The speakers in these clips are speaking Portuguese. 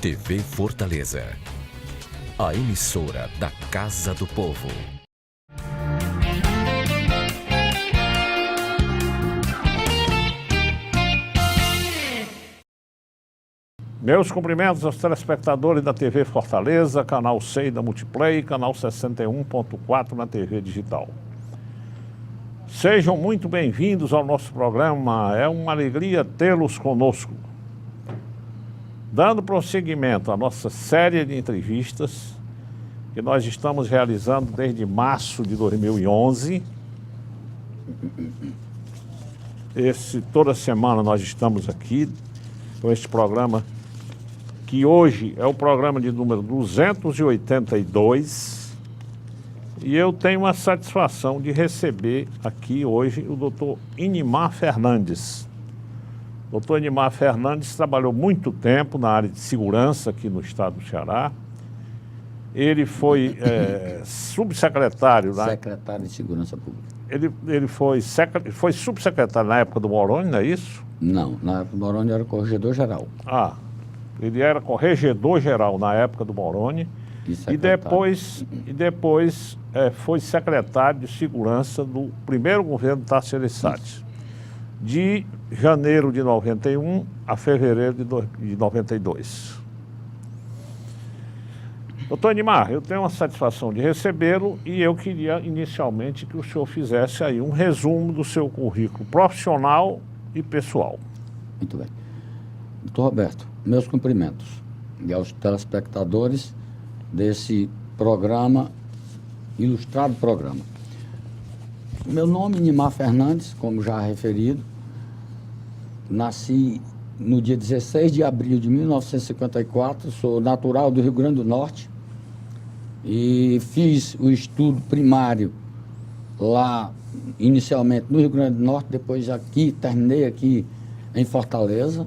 TV Fortaleza, a emissora da Casa do Povo. Meus cumprimentos aos telespectadores da TV Fortaleza, canal 6 da Multiplay e canal 61.4 na TV digital. Sejam muito bem-vindos ao nosso programa, é uma alegria tê-los conosco. Dando prosseguimento à nossa série de entrevistas, que nós estamos realizando desde março de 2011. Toda semana nós estamos aqui com este programa, que hoje é o programa de número 282, e eu tenho a satisfação de receber aqui hoje o doutor Inimar Fernandes. O doutor Inimar Fernandes trabalhou muito tempo na área de segurança aqui no estado do Ceará. Ele foi subsecretário... Secretário de Segurança Pública. Ele foi subsecretário na época do Moroni, não é isso? Não, na época do Moroni era corregedor-geral. Ele era corregedor-geral na época do Moroni e depois foi secretário de Segurança do primeiro governo Tasso Gereissati, de janeiro de 91 a fevereiro de 92. Doutor Inimar, eu tenho a satisfação de recebê-lo e eu queria inicialmente que o senhor fizesse aí um resumo do seu currículo profissional e pessoal. Muito bem. Doutor Roberto, meus cumprimentos e aos telespectadores desse programa, ilustrado programa. Meu nome é Inimar Fernandes, como já referido. Nasci no dia 16 de abril de 1954, sou natural do Rio Grande do Norte e fiz o estudo primário lá, inicialmente no Rio Grande do Norte, depois aqui, terminei aqui em Fortaleza,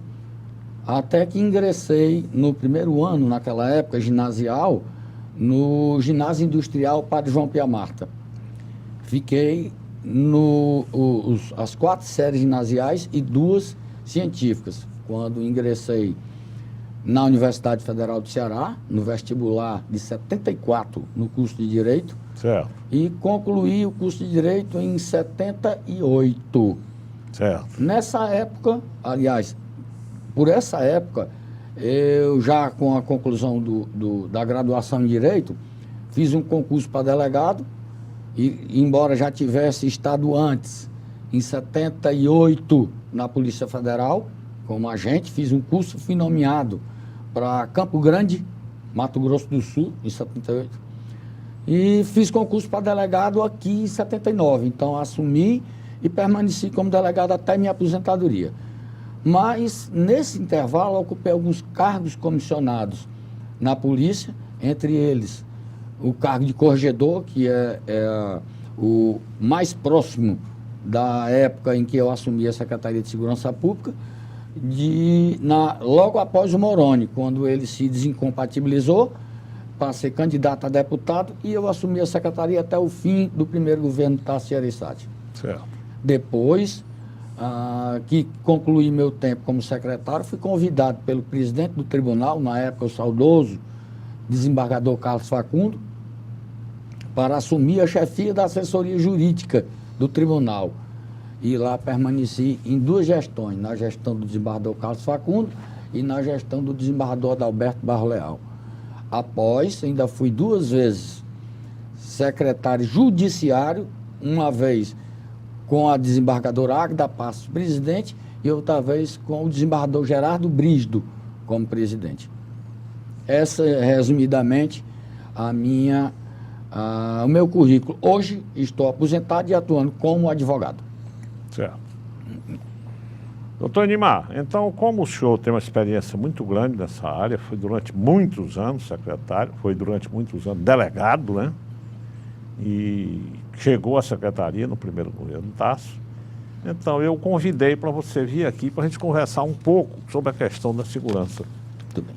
até que ingressei no primeiro ano, naquela época, ginasial, no Ginásio Industrial Padre João Pia Marta. Fiquei as 4 séries ginasiais e 2 científicas. Quando ingressei na Universidade Federal do Ceará, no vestibular de 74, no curso de Direito, certo, e concluí o curso de Direito em 78. Certo. Nessa época, aliás, por essa época, eu já com a conclusão da graduação em Direito, fiz um concurso para delegado, e embora já tivesse estado antes, em 78, na Polícia Federal, como agente, fiz um curso, fui nomeado para Campo Grande, Mato Grosso do Sul, em 78, e fiz concurso para delegado aqui em 79, então assumi e permaneci como delegado até minha aposentadoria. Mas, nesse intervalo, ocupei alguns cargos comissionados na polícia, entre eles o cargo de corregedor, que é o mais próximo da época em que eu assumi a Secretaria de Segurança Pública, logo após o Moroni, quando ele se desincompatibilizou para ser candidato a deputado, e eu assumi a secretaria até o fim do primeiro governo Tasso Gereissati. Certo. Depois que concluí meu tempo como secretário, fui convidado pelo presidente do tribunal, na época o saudoso desembargador Carlos Facundo, para assumir a chefia da assessoria jurídica do tribunal. E lá permaneci em 2 gestões, na gestão do desembargador Carlos Facundo e na gestão do desembargador Adalberto Barro Leal. Após, ainda fui 2 vezes secretário judiciário, uma vez com a desembargadora Águeda Passos, presidente, e outra vez com o desembargador Gerardo Brígido como presidente. Essa é, resumidamente, o meu currículo. Hoje estou aposentado e atuando como advogado. Certo. Doutor Inimar, então, como o senhor tem uma experiência muito grande nessa área, foi durante muitos anos secretário, foi durante muitos anos delegado, né? E chegou à secretaria no primeiro governo Tasso. Então, eu convidei para você vir aqui para a gente conversar um pouco sobre a questão da segurança.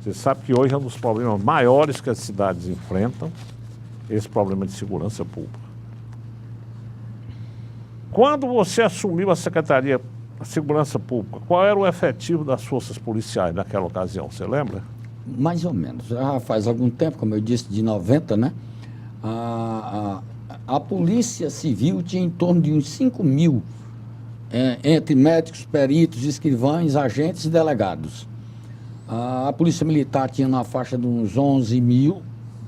Você sabe que hoje é um dos problemas maiores que as cidades enfrentam, esse problema de segurança pública. Quando você assumiu a Secretaria da Segurança Pública, qual era o efetivo das forças policiais naquela ocasião, você lembra? Mais ou menos. Já faz algum tempo, como eu disse, de 90, né? A Polícia Civil tinha em torno de uns 5 mil, entre médicos, peritos, escrivães, agentes e delegados. A Polícia Militar tinha na faixa de uns 11 mil,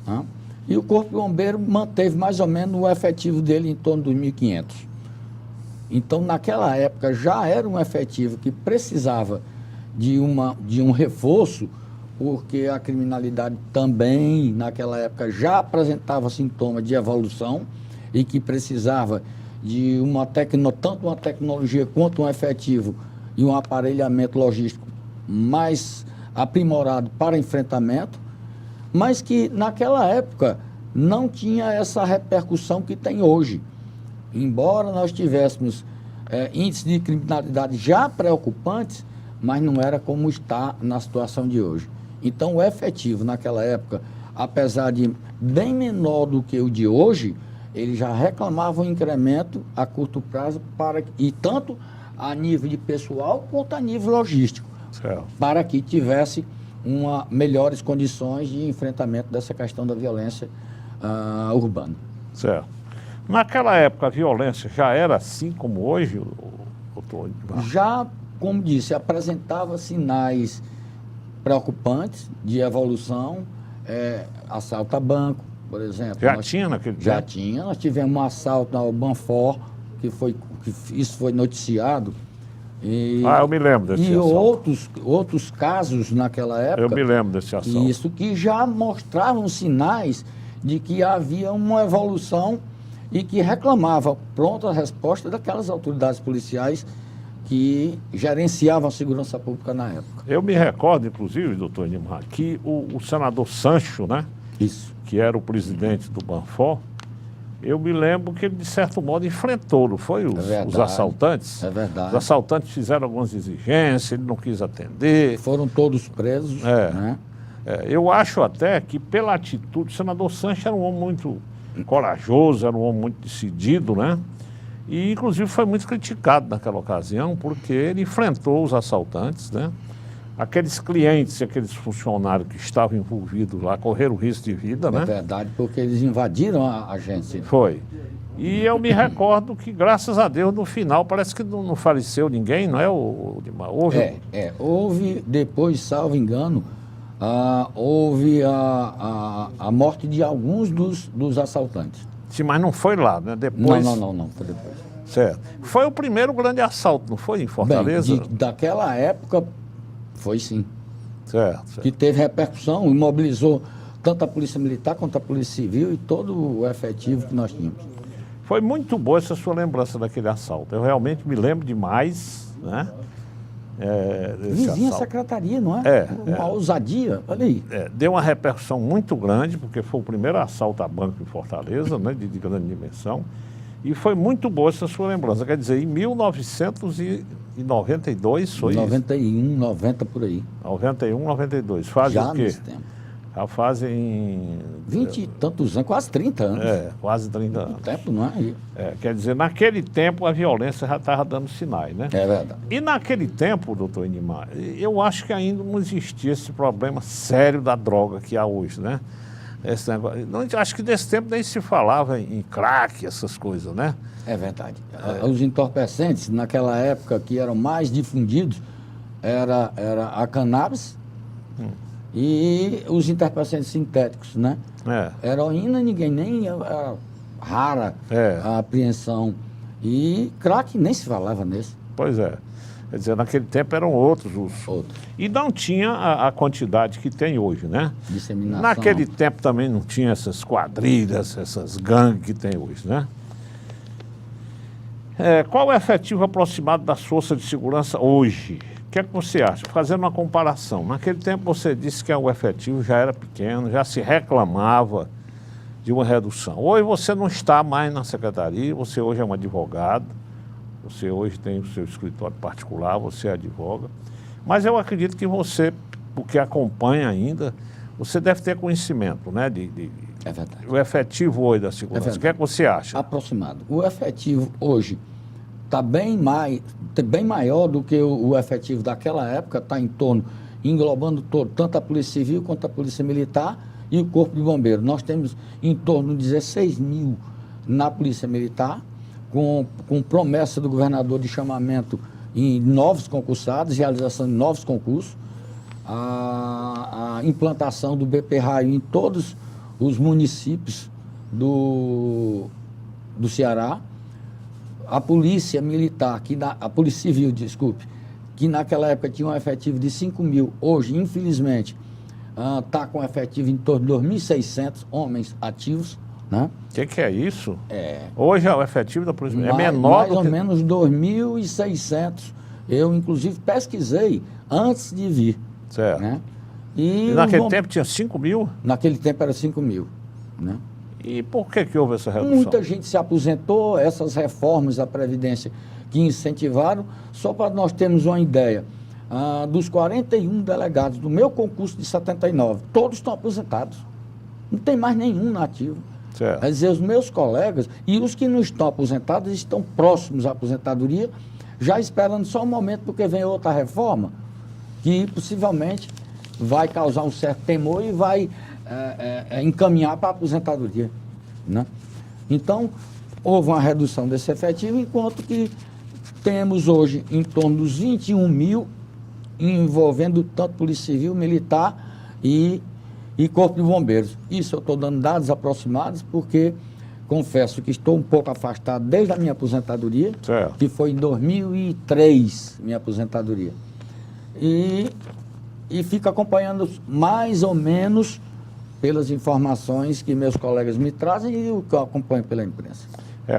né? E o Corpo de Bombeiro manteve mais ou menos o efetivo dele em torno dos 1.500. Então, naquela época, já era um efetivo que precisava de um reforço, porque a criminalidade também, naquela época, já apresentava sintomas de evolução e que precisava de tanto uma tecnologia quanto um efetivo e um aparelhamento logístico mais aprimorado para enfrentamento, mas que naquela época não tinha essa repercussão que tem hoje. Embora nós tivéssemos índices de criminalidade já preocupantes, mas não era como está na situação de hoje. Então, o efetivo naquela época, apesar de bem menor do que o de hoje, ele já reclamava um incremento a curto prazo, e tanto a nível de pessoal quanto a nível logístico, Certo. para que tivesse melhores condições de enfrentamento dessa questão da violência urbana. Certo. Naquela época, a violência já era assim como hoje, doutor? Já, como disse, apresentava sinais preocupantes de evolução, assalto a banco, por exemplo. Já tinha naquele tempo? Já tinha. Nós tivemos um assalto ao Banfor, isso foi noticiado. Eu me lembro desse assalto. E outros casos naquela época. Eu me lembro desse assalto. Isso que já mostravam sinais de que havia uma evolução e que reclamava pronta resposta daquelas autoridades policiais que gerenciavam a segurança pública na época. Eu me recordo, inclusive, doutor Nimar, que o senador Sancho, né, Isso. que era o presidente do Banfor, eu me lembro que ele, de certo modo, enfrentou, não foi, os assaltantes? É verdade. Os assaltantes fizeram algumas exigências, ele não quis atender. Foram todos presos, né? Eu acho até que, pela atitude, o senador Sancho era um homem muito corajoso, era um homem muito decidido, né? E, inclusive, foi muito criticado naquela ocasião, porque ele enfrentou os assaltantes, né? Aqueles clientes e aqueles funcionários que estavam envolvidos lá correram risco de vida, né? É verdade, porque eles invadiram a agência. Foi. E eu me recordo que, graças a Deus, no final, parece que não faleceu ninguém, não é, Dimar? Houve, depois, salvo engano, houve a morte de alguns dos assaltantes. Sim, mas não foi lá, né? Depois... Não, foi depois. Certo. Foi o primeiro grande assalto, não foi, em Fortaleza? Bem, daquela época, foi sim. Certo. Que teve repercussão, imobilizou tanto a Polícia Militar quanto a Polícia Civil e todo o efetivo que nós tínhamos. Foi muito boa essa sua lembrança daquele assalto. Eu realmente me lembro demais, né? Vizinha assalto. Secretaria, não é? Uma ousadia, olha aí. Deu uma repercussão muito grande, porque foi o primeiro assalto a banco em Fortaleza, né, de grande dimensão. E foi muito boa essa sua lembrança. Quer dizer, em 1992 foi 91, 90 por aí. 91, 92. Fazem já o quê? nesse tempo. Já fazem... 20 e tantos anos, quase 30 anos. Quase 30 anos. O tempo não é? Quer dizer, naquele tempo a violência já estava dando sinais, né? É verdade. E naquele tempo, doutor Inimar, eu acho que ainda não existia esse problema sério da droga que há hoje, né? Esse negócio, acho que desse tempo nem se falava em crack, essas coisas, né? É verdade. Os entorpecentes, naquela época que eram mais difundidos, era a cannabis e os entorpecentes sintéticos, né? Heroína, ninguém nem... Era rara a apreensão. E crack nem se falava nesse. Pois é. Quer dizer, naquele tempo eram outros. E não tinha a quantidade que tem hoje, né? Disseminação. Naquele tempo também não tinha essas quadrilhas, essas gangues que tem hoje, né? Qual é o efetivo aproximado das forças de segurança hoje? O que é que você acha? Fazendo uma comparação. Naquele tempo você disse que o efetivo já era pequeno, já se reclamava de uma redução. Hoje você não está mais na secretaria, você hoje é um advogado. Você hoje tem o seu escritório particular, você advoga. Mas eu acredito que você, porque acompanha ainda, você deve ter conhecimento, né? É verdade. O efetivo hoje da segurança. O que é que você acha? Aproximado. O efetivo hoje está bem maior do que o efetivo daquela época, está em torno englobando todo, tanto a Polícia Civil quanto a Polícia Militar e o Corpo de Bombeiros. Nós temos em torno de 16 mil na Polícia Militar, com promessa do governador de chamamento em novos concursados, realização de novos concursos, a implantação do BP Raio em todos os municípios do Ceará, a Polícia Militar, a Polícia Civil, desculpe, que naquela época tinha um efetivo de 5 mil, hoje, infelizmente, está com efetivo em torno de 2.600 homens ativos, né? O que é isso? Hoje o efetivo da Polícia Militar é menor mais do ou que... menos 2.600. Eu, inclusive, pesquisei antes de vir. Certo. Né? E naquele tempo tinha 5 mil? Naquele tempo era 5 mil. Né? E por que houve essa redução? Muita gente se aposentou, essas reformas da Previdência que incentivaram, só para nós termos uma ideia, dos 41 delegados do meu concurso de 79, todos estão aposentados. Não tem mais nenhum na ativa. Certo. Quer dizer, os meus colegas e os que não estão aposentados estão próximos à aposentadoria, já esperando só um momento, porque vem outra reforma que possivelmente vai causar um certo temor e vai encaminhar para a aposentadoria. Né? Então, houve uma redução desse efetivo, enquanto que temos hoje em torno dos 21 mil, envolvendo tanto Polícia Civil, Militar e Corpo de Bombeiros. Isso eu estou dando dados aproximados, porque confesso que estou um pouco afastado desde a minha aposentadoria, certo, que foi em 2003, minha aposentadoria. E fico acompanhando mais ou menos pelas informações que meus colegas me trazem e o que eu acompanho pela imprensa.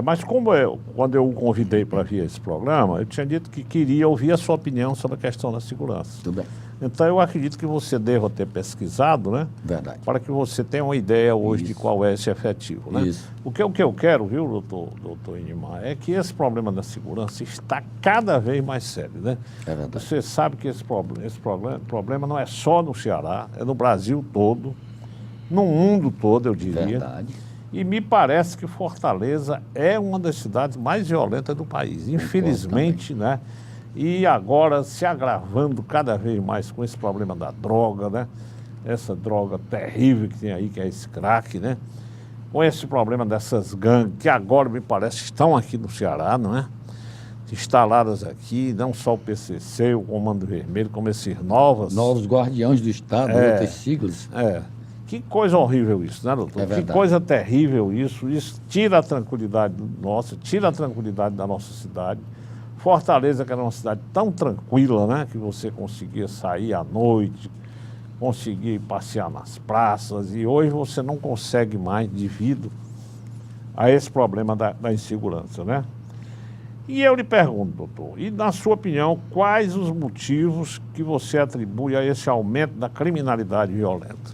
Mas quando eu o convidei para vir a esse programa, eu tinha dito que queria ouvir a sua opinião sobre a questão da segurança. Tudo bem. Então eu acredito que você deva ter pesquisado, né? Verdade. Para que você tenha uma ideia hoje Isso. de qual é esse efetivo, né? Isso. O que eu quero, viu, doutor Inimar, é que esse problema da segurança está cada vez mais sério, né? É verdade. Você sabe que esse problema não é só no Ceará, é no Brasil todo, no mundo todo, eu diria. Verdade. E me parece que Fortaleza é uma das cidades mais violentas do país, infelizmente, né? E agora se agravando cada vez mais com esse problema da droga, né? Essa droga terrível que tem aí, que é esse crack, né? Com esse problema dessas gangues, que agora me parece estão aqui no Ceará, não é? Instaladas aqui, não só o PCC, o Comando Vermelho, como esses novos Guardiões do Estado, outras siglas. Que coisa horrível isso, né, doutor? Que coisa terrível isso. Isso tira a tranquilidade nossa, tira a tranquilidade da nossa cidade. Fortaleza, que era uma cidade tão tranquila, né? Que você conseguia sair à noite, conseguia passear nas praças, e hoje você não consegue mais devido a esse problema da insegurança, né? E eu lhe pergunto, doutor, e na sua opinião, quais os motivos que você atribui a esse aumento da criminalidade violenta?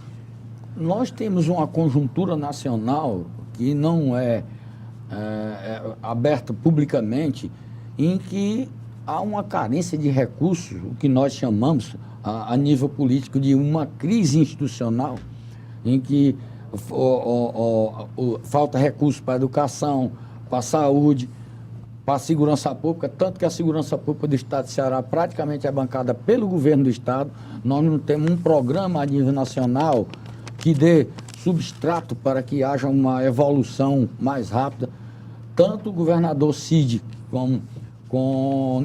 Nós temos uma conjuntura nacional que não é aberta publicamente, em que há uma carência de recursos, o que nós chamamos, a nível político, de uma crise institucional, em que falta recursos para a educação, para a saúde, para a segurança pública, tanto que a segurança pública do Estado de Ceará praticamente é bancada pelo governo do Estado. Nós não temos um programa a nível nacional que dê substrato para que haja uma evolução mais rápida. Tanto o governador Cid,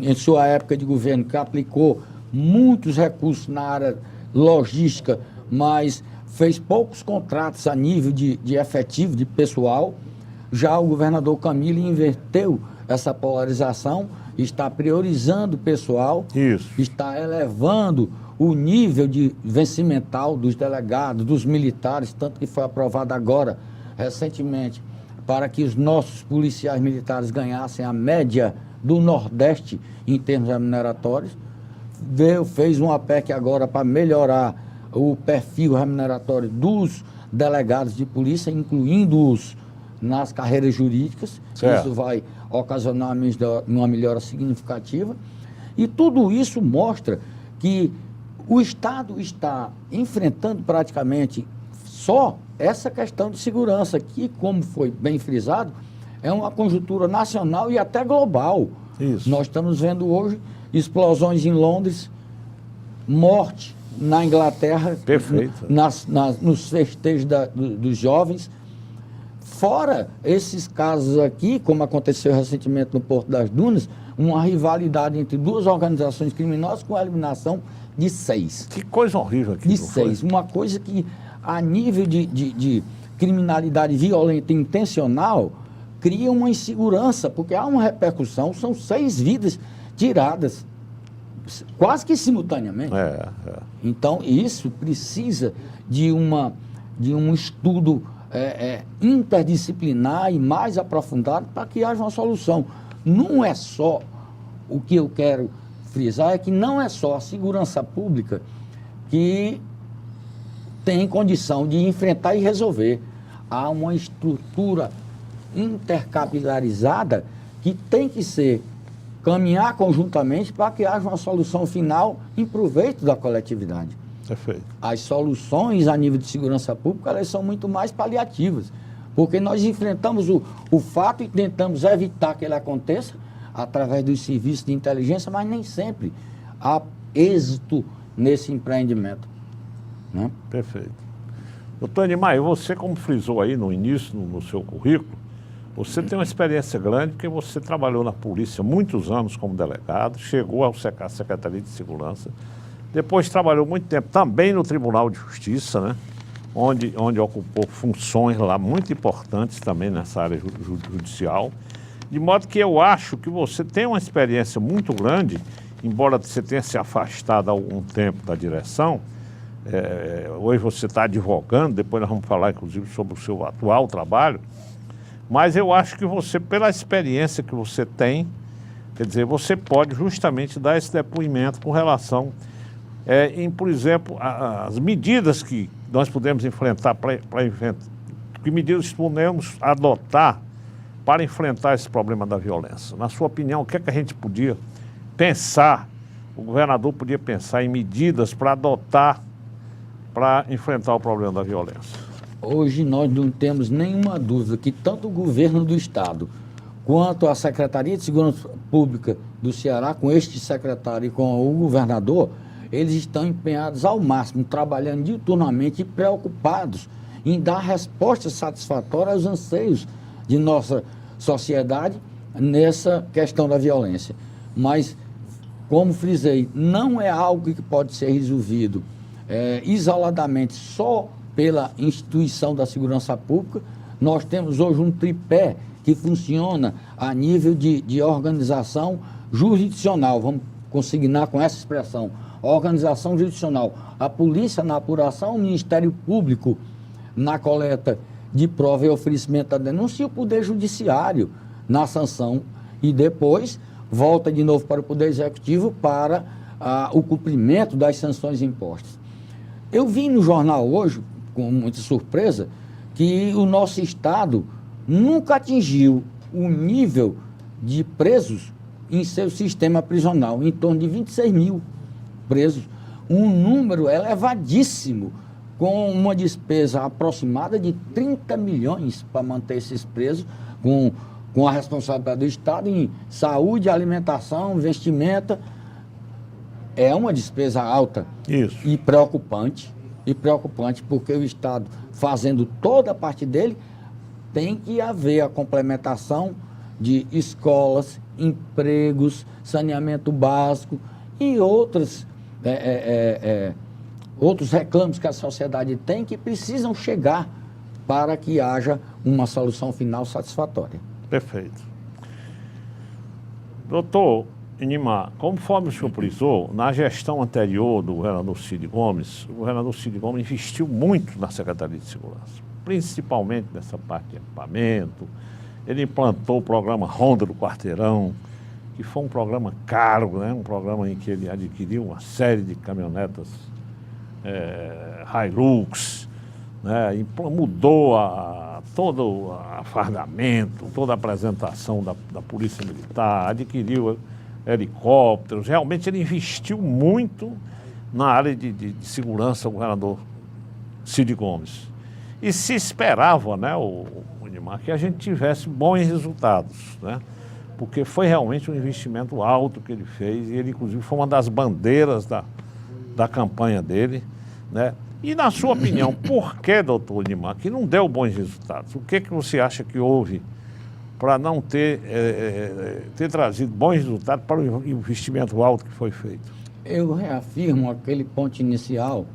em sua época de governo, que aplicou muitos recursos na área logística, mas fez poucos contratos a nível de efetivo, de pessoal. Já o governador Camilo inverteu essa polarização, está priorizando o pessoal, está elevando o nível de vencimental dos delegados, dos militares, tanto que foi aprovado agora, recentemente, para que os nossos policiais militares ganhassem a média do Nordeste em termos remuneratórios. Fez uma PEC agora para melhorar o perfil remuneratório dos delegados de polícia, incluindo-os nas carreiras jurídicas. Certo. Isso vai ocasionar uma melhora significativa. E tudo isso mostra que o Estado está enfrentando praticamente só essa questão de segurança, que, como foi bem frisado, é uma conjuntura nacional e até global. Isso. Nós estamos vendo hoje explosões em Londres, morte na Inglaterra, Perfeito. nos festejos dos jovens. Fora esses casos aqui, como aconteceu recentemente no Porto das Dunas, uma rivalidade entre duas organizações criminosas com a eliminação de 6. Que coisa horrível aqui. De 6. Uma coisa que, a nível de criminalidade violenta e intencional, cria uma insegurança, porque há uma repercussão, são 6 vidas tiradas, quase que simultaneamente. Então, isso precisa de um estudo interdisciplinar e mais aprofundado para que haja uma solução. Não é só, o que eu quero frisar é que não é só a segurança pública que tem condição de enfrentar e resolver. Há uma estrutura intercapilarizada que tem que caminhar conjuntamente para que haja uma solução final em proveito da coletividade. Perfeito. As soluções a nível de segurança pública, elas são muito mais paliativas, porque nós enfrentamos o fato e tentamos evitar que ele aconteça através dos serviços de inteligência, mas nem sempre há êxito nesse empreendimento. Né? Perfeito. Doutor Animar, você, como frisou aí no início, no seu currículo, você tem uma experiência grande, porque você trabalhou na polícia muitos anos como delegado, chegou à Secretaria de Segurança, depois trabalhou muito tempo também no Tribunal de Justiça, né? onde ocupou funções lá muito importantes também nessa área judicial, de modo que eu acho que você tem uma experiência muito grande, embora você tenha se afastado há algum tempo da direção. Hoje você está advogando, depois nós vamos falar inclusive sobre o seu atual trabalho, mas eu acho que você, pela experiência que você tem, quer dizer, você pode justamente dar esse depoimento com relação por exemplo, as medidas que nós podemos enfrentar, que medidas podemos adotar para enfrentar esse problema da violência. Na sua opinião, o que é que a gente podia pensar, o governador podia pensar em medidas para adotar para enfrentar o problema da violência? Hoje nós não temos nenhuma dúvida que tanto o governo do Estado quanto a Secretaria de Segurança Pública do Ceará, com este secretário e com o governador, eles estão empenhados ao máximo, trabalhando diuturnamente e preocupados em dar respostas satisfatórias aos anseios de nossa sociedade nessa questão da violência. Mas, como frisei, não é algo que pode ser resolvido isoladamente só pela instituição da segurança pública. Nós temos hoje um tripé que funciona a nível de organização jurisdicional, vamos consignar com essa expressão, organização jurisdicional, a polícia na apuração, o Ministério Público na coleta de prova e oferecimento da denúncia e o Poder Judiciário na sanção e depois volta de novo para o Poder Executivo para o cumprimento das sanções impostas. Eu vi no jornal hoje, com muita surpresa, que o nosso Estado nunca atingiu o nível de presos em seu sistema prisional, em torno de 26 mil presos, um número elevadíssimo, com uma despesa aproximada de 30 milhões para manter esses presos, com a responsabilidade do Estado em saúde, alimentação, vestimenta. É uma despesa alta. Isso. E preocupante, porque o Estado, fazendo toda a parte dele, tem que haver a complementação de escolas, empregos, saneamento básico e outros reclames que a sociedade tem que precisam chegar para que haja uma solução final satisfatória. Perfeito. Doutor Inimar, conforme o senhor frisou, na gestão anterior do governador Cid Gomes, o governador Cid Gomes investiu muito na Secretaria de Segurança, principalmente nessa parte de equipamento. Ele implantou o programa Ronda do Quarteirão, que foi um programa caro, né? Um programa em que ele adquiriu uma série de caminhonetas Hilux, né? E mudou todo o afardamento, toda a apresentação da Polícia Militar, adquiriu helicópteros. Realmente ele investiu muito na área de segurança, o governador Cid Gomes. E se esperava, né, o Inimar, que a gente tivesse bons resultados, né? Porque foi realmente um investimento alto que ele fez, e ele, inclusive, foi uma das bandeiras da campanha dele, né? E na sua opinião, por que, doutor Nimar, que não deu bons resultados? O que você acha que houve para não ter trazido bons resultados para o investimento alto que foi feito? Eu reafirmo aquele ponto inicial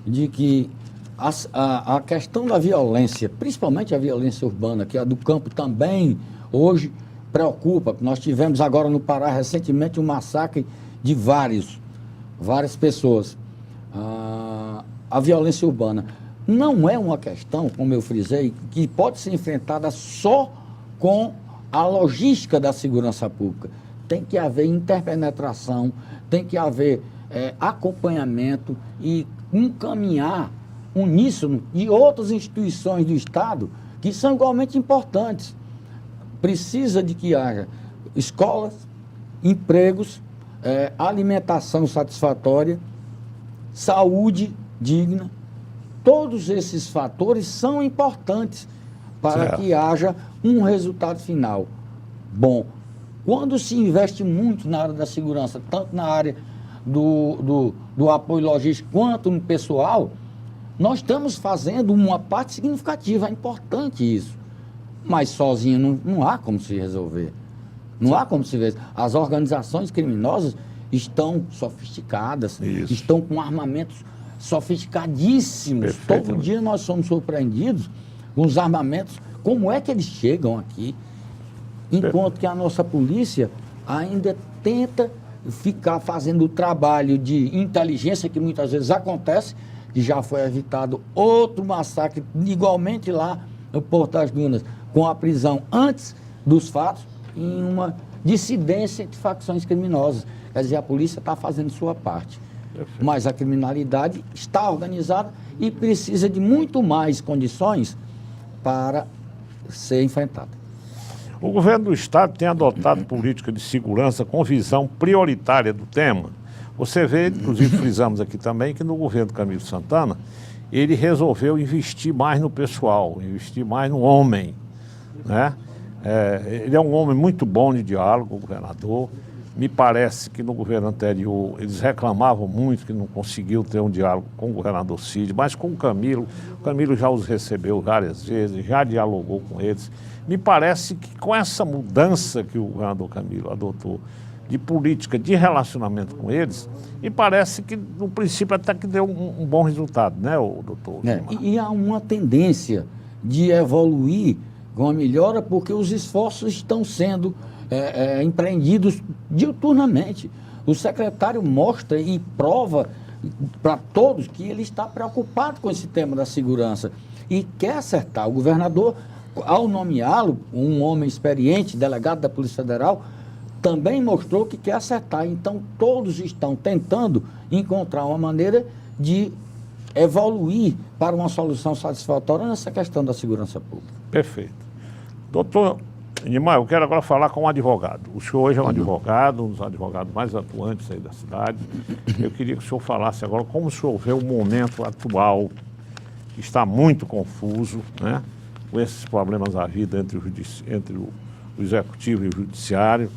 de que a questão da violência, principalmente a violência urbana, que a do campo também hoje preocupa. Nós tivemos agora no Pará recentemente um massacre de várias pessoas. A violência urbana não é uma questão, como eu frisei, que pode ser enfrentada só com a logística da segurança pública. Tem que haver interpenetração, tem que haver acompanhamento e caminhar uníssono de outras instituições do Estado que são igualmente importantes. Precisa de que haja escolas, empregos, alimentação satisfatória, saúde digna. Todos esses fatores são importantes para que haja um resultado final bom. Quando se investe muito na área da segurança, tanto na área do apoio logístico quanto no pessoal, nós estamos fazendo uma parte significativa, é importante isso. Mas sozinho não há como se resolver. Não há como se ver. As organizações criminosas estão sofisticadas, estão com armamentos sofisticadíssimos. Todo dia nós somos surpreendidos com os armamentos. Como é que eles chegam aqui? Enquanto que a nossa polícia ainda tenta ficar fazendo o trabalho de inteligência que muitas vezes acontece, que já foi evitado outro massacre, igualmente lá no Porto das Dunas, com a prisão antes dos fatos, em uma dissidência de facções criminosas. Quer dizer, a polícia está fazendo sua parte. Perfeito. Mas a criminalidade está organizada e precisa de muito mais condições para ser enfrentada. O governo do Estado tem adotado política de segurança com visão prioritária do tema. Você vê, inclusive frisamos aqui também, que no governo Camilo Santana, ele resolveu investir mais no pessoal, investir mais no homem, né? Ele é um homem muito bom de diálogo, o governador. Me parece que no governo anterior eles reclamavam muito que não conseguiu ter um diálogo com o governador Cid, mas com o Camilo já os recebeu várias vezes, já dialogou com eles. Me parece que com essa mudança que o governador Camilo adotou de política de relacionamento com eles, me parece que no princípio até que deu um bom resultado, né, doutor? E há uma tendência de evoluir com a melhora porque os esforços estão sendo empreendidos diuturnamente. O secretário mostra e prova para todos que ele está preocupado com esse tema da segurança e quer acertar. O governador, ao nomeá-lo, um homem experiente, delegado da Polícia Federal, também mostrou que quer acertar. Então, todos estão tentando encontrar uma maneira de evoluir para uma solução satisfatória nessa questão da segurança pública. Perfeito. Doutor Nimar, eu quero agora falar com um advogado. O senhor hoje é um advogado, um dos advogados mais atuantes aí da cidade. Eu queria que o senhor falasse agora como o senhor vê o momento atual, que está muito confuso, né? Com esses problemas da vida entre o executivo e o judiciário,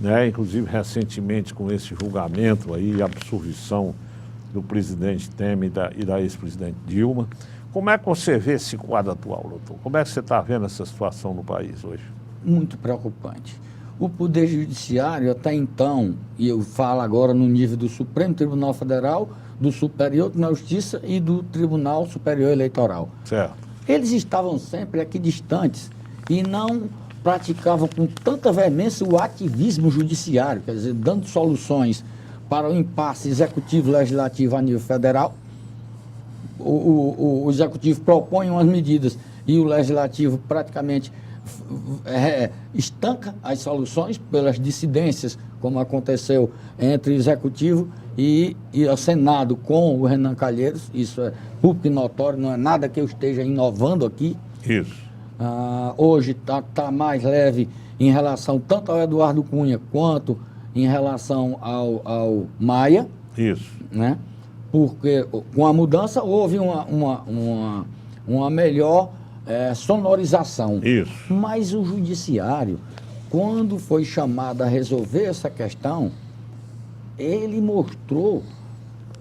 né? Inclusive recentemente com esse julgamento aí, a absolvição do presidente Temer e da ex-presidente Dilma. Como é que você vê esse quadro atual, doutor? Como é que você está vendo essa situação no país hoje? Muito preocupante. O Poder Judiciário, até então, e eu falo agora no nível do Supremo Tribunal Federal, do Superior Tribunal de Justiça e do Tribunal Superior Eleitoral. Certo. Eles estavam sempre aqui distantes e não praticavam com tanta veemência o ativismo judiciário, quer dizer, dando soluções para o impasse executivo-legislativo a nível federal. O executivo propõe umas medidas e o legislativo praticamente estanca as soluções pelas dissidências, como aconteceu entre o executivo e o Senado com o Renan Calheiros. Isso é público e notório, não é nada que eu esteja inovando aqui. Isso. Hoje está mais leve em relação tanto ao Eduardo Cunha quanto em relação ao Maia. Isso. Né? Porque com a mudança houve uma melhor sonorização. Isso. Mas o judiciário, quando foi chamado a resolver essa questão, ele mostrou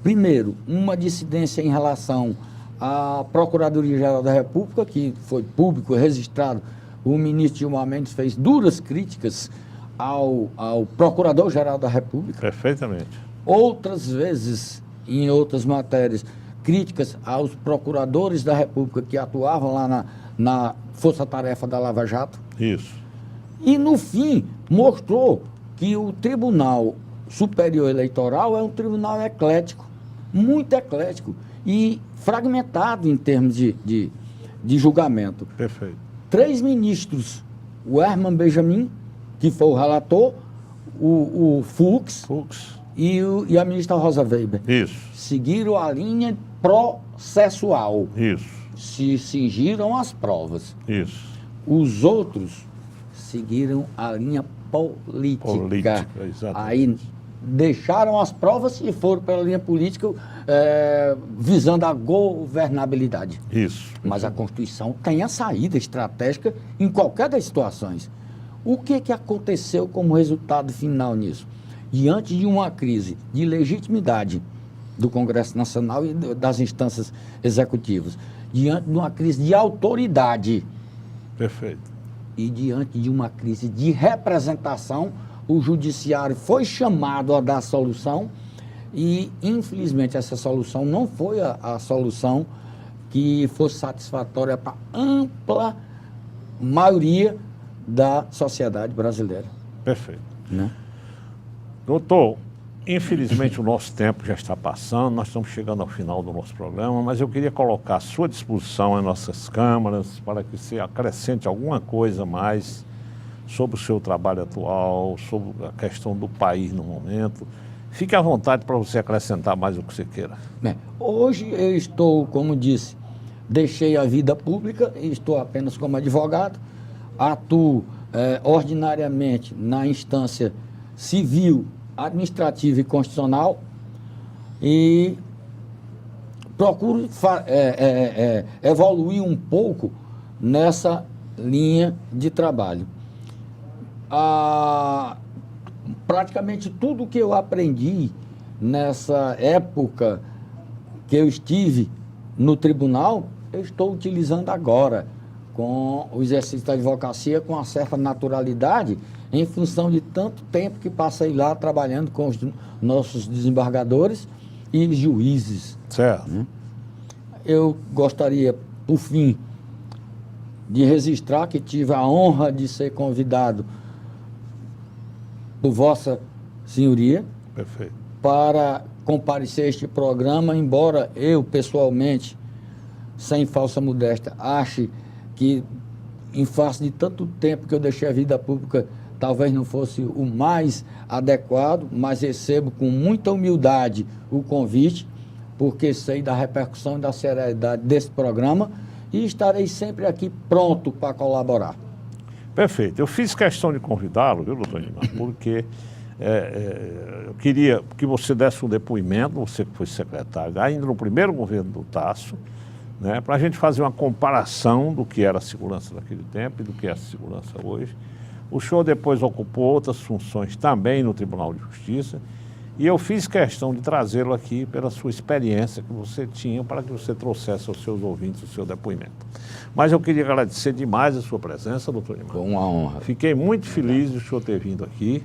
primeiro, uma dissidência em relação à Procuradoria-Geral da República, que foi público, registrado. O ministro Gilmar Mendes fez duras críticas ao Procurador-Geral da República. Perfeitamente. Outras vezes, em outras matérias, críticas aos procuradores da República que atuavam lá na Força-Tarefa da Lava Jato. Isso. E, no fim, mostrou que o Tribunal Superior Eleitoral é um tribunal eclético, muito eclético e fragmentado em termos de julgamento. Perfeito. 3 ministros, o Herman Benjamin, que foi o relator, o Fux e a ministra Rosa Weber. Isso. Seguiram a linha processual. Isso. Se cingiram às provas. Isso. Os outros seguiram a linha política. Exatamente. Aí deixaram as provas e foram pela linha política visando a governabilidade. Isso. Mas a Constituição tem a saída estratégica em qualquer das situações. O que aconteceu como resultado final nisso? Diante de uma crise de legitimidade do Congresso Nacional e das instâncias executivas, diante de uma crise de autoridade. Perfeito. E diante de uma crise de representação, o Judiciário foi chamado a dar solução e, infelizmente, essa solução não foi a solução que fosse satisfatória para a ampla maioria da sociedade brasileira. Perfeito. Né? Doutor, infelizmente o nosso tempo já está passando, nós estamos chegando ao final do nosso programa, mas eu queria colocar à sua disposição as nossas câmaras para que você acrescente alguma coisa mais sobre o seu trabalho atual, sobre a questão do país no momento. Fique à vontade para você acrescentar mais o que você queira. Hoje eu estou, como disse, deixei a vida pública e estou apenas como advogado, atuo ordinariamente na instância civil, administrativa e constitucional e procuro evoluir um pouco nessa linha de trabalho. Praticamente tudo que eu aprendi nessa época que eu estive no tribunal, eu estou utilizando agora com o exercício da advocacia com uma certa naturalidade em função de tanto tempo que passei lá trabalhando com os nossos desembargadores e juízes. Certo. Né? Eu gostaria, por fim, de registrar que tive a honra de ser convidado por Vossa Senhoria. Perfeito. Para comparecer a este programa, embora eu, pessoalmente, sem falsa modéstia, ache que, em face de tanto tempo que eu deixei a vida pública, talvez não fosse o mais adequado, mas recebo com muita humildade o convite, porque sei da repercussão e da seriedade desse programa e estarei sempre aqui pronto para colaborar. Perfeito. Eu fiz questão de convidá-lo, viu, doutor Nimar, porque eu queria que você desse um depoimento, você que foi secretário, ainda no primeiro governo do Tasso, né, para a gente fazer uma comparação do que era a segurança naquele tempo e do que é a segurança hoje. O senhor depois ocupou outras funções também no Tribunal de Justiça e eu fiz questão de trazê-lo aqui pela sua experiência que você tinha para que você trouxesse aos seus ouvintes o seu depoimento. Mas eu queria agradecer demais a sua presença, doutor Nimar. Foi uma honra. Fiquei muito feliz de o senhor ter vindo aqui.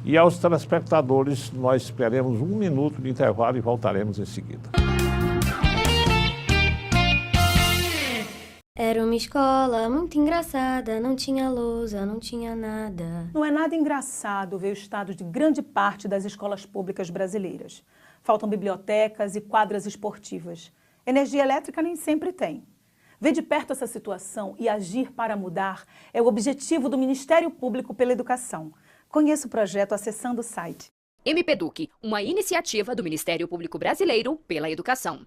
E aos telespectadores, nós esperemos 1 minuto de intervalo e voltaremos em seguida. Era uma escola muito engraçada, não tinha lousa, não tinha nada. Não é nada engraçado ver o estado de grande parte das escolas públicas brasileiras. Faltam bibliotecas e quadras esportivas. Energia elétrica nem sempre tem. Ver de perto essa situação e agir para mudar é o objetivo do Ministério Público pela Educação. Conheça o projeto acessando o site. MPEDUC, uma iniciativa do Ministério Público Brasileiro pela Educação.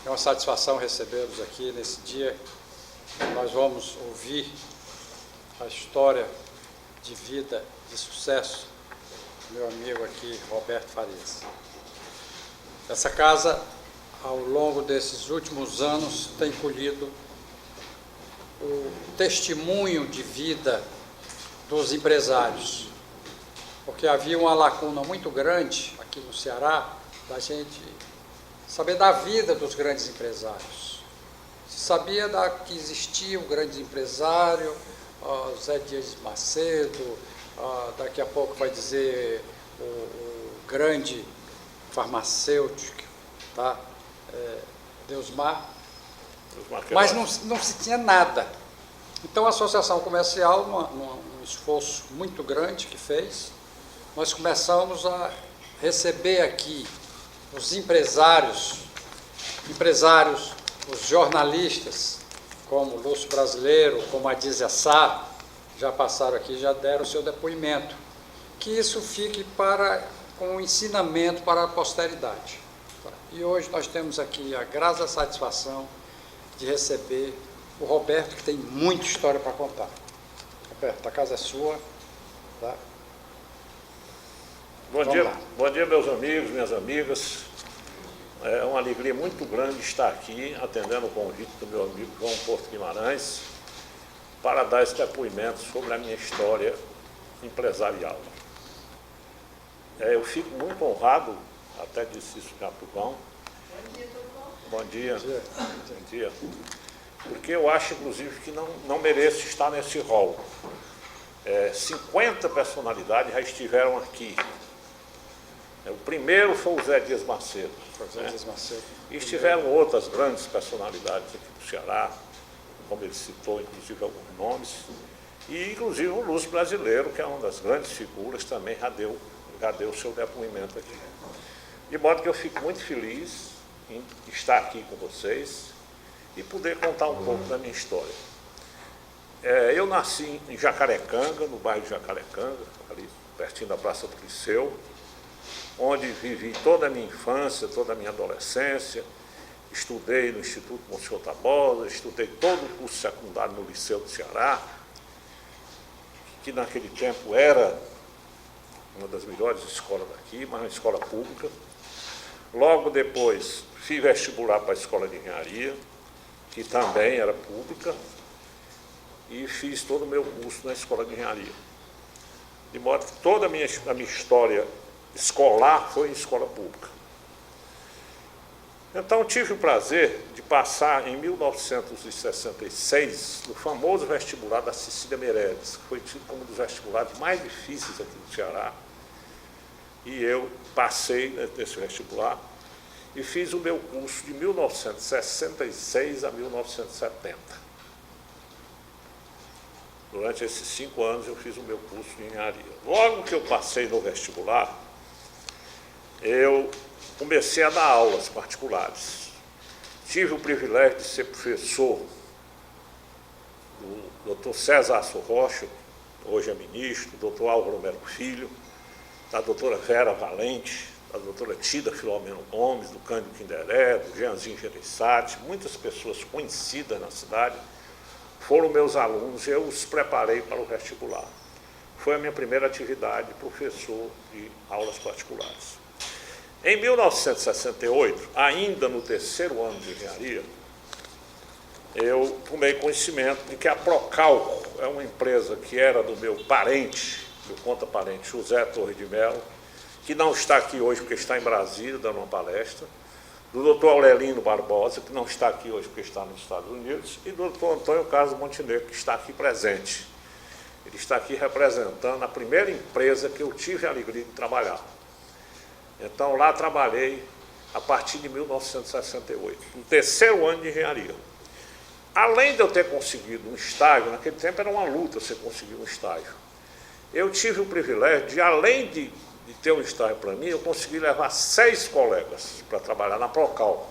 É uma satisfação recebê-los aqui nesse dia. Nós vamos ouvir a história de vida de sucesso, meu amigo aqui, Roberto Farias. Essa casa, ao longo desses últimos anos, tem colhido o testemunho de vida dos empresários, porque havia uma lacuna muito grande aqui no Ceará da gente saber da vida dos grandes empresários. Se sabia que existia um grande empresário, Zé Dias Macedo, daqui a pouco vai dizer o grande farmacêutico, tá? Deusmar, mas não se tinha nada. Então a Associação Comercial, num esforço muito grande que fez, nós começamos a receber aqui os empresários, os jornalistas, como o Lúcio Brasileiro, como a Dizia Sá, já passaram aqui, já deram o seu depoimento. Que isso fique com um ensinamento para a posteridade. E hoje nós temos aqui a grata satisfação de receber o Roberto, que tem muita história para contar. Roberto, a casa é sua. Tá? Bom dia, meus amigos, minhas amigas. É uma alegria muito grande estar aqui, atendendo o convite do meu amigo João Porto Guimarães, para dar esse depoimento sobre a minha história empresarial. Eu fico muito honrado, até disse isso já para o João. Bom dia. Bom dia. Porque eu acho, inclusive, que não mereço estar nesse rol. 50 personalidades já estiveram aqui. O primeiro foi o Zé Dias Macedo. E estiveram outras grandes personalidades aqui do Ceará, como ele citou, inclusive, alguns nomes. E, inclusive, o Lúcio Brasileiro, que é uma das grandes figuras, também já deu o seu depoimento aqui. De modo que eu fico muito feliz em estar aqui com vocês e poder contar um pouco da minha história. Eu nasci em Jacarecanga, no bairro de Jacarecanga, ali pertinho da Praça do Liceu, onde vivi toda a minha infância, toda a minha adolescência. Estudei no Instituto Monsenhor Tabosa, estudei todo o curso secundário no Liceu do Ceará, que naquele tempo era uma das melhores escolas daqui, mas uma escola pública. Logo depois, fiz vestibular para a Escola de Engenharia, que também era pública, e fiz todo o meu curso na Escola de Engenharia. De modo que toda a minha história escolar foi em escola pública. Então, tive o prazer de passar, em 1966, no famoso vestibular da Cecília Meirelles, que foi tido como um dos vestibulares mais difíceis aqui do Ceará. E eu passei nesse vestibular e fiz o meu curso de 1966 a 1970. Durante esses 5 anos eu fiz o meu curso de engenharia. Logo que eu passei no vestibular, eu comecei a dar aulas particulares. Tive o privilégio de ser professor do Dr. César Aço Rocha, hoje é ministro, do Dr. Álvaro Melo Filho, da doutora Vera Valente, da doutora Tida Filomeno Gomes, do Cândido Quinderé, do Jeanzinho Gereissati, muitas pessoas conhecidas na cidade, foram meus alunos e eu os preparei para o vestibular. Foi a minha primeira atividade, professor de aulas particulares. Em 1968, ainda no 3º ano de engenharia, eu tomei conhecimento de que a Procálculo é uma empresa que era do meu parente, do conta-parente José Torres de Mello, que não está aqui hoje porque está em Brasília dando uma palestra, do doutor Aurelino Barbosa, que não está aqui hoje porque está nos Estados Unidos, e do doutor Antônio Carlos Montenegro, que está aqui presente. Ele está aqui representando a primeira empresa que eu tive a alegria de trabalhar. Então, lá trabalhei a partir de 1968, no 3º ano de engenharia. Além de eu ter conseguido um estágio, naquele tempo era uma luta você conseguir um estágio. Eu tive o privilégio de, além de ter um estágio para mim, eu consegui levar 6 colegas para trabalhar na Procálculo.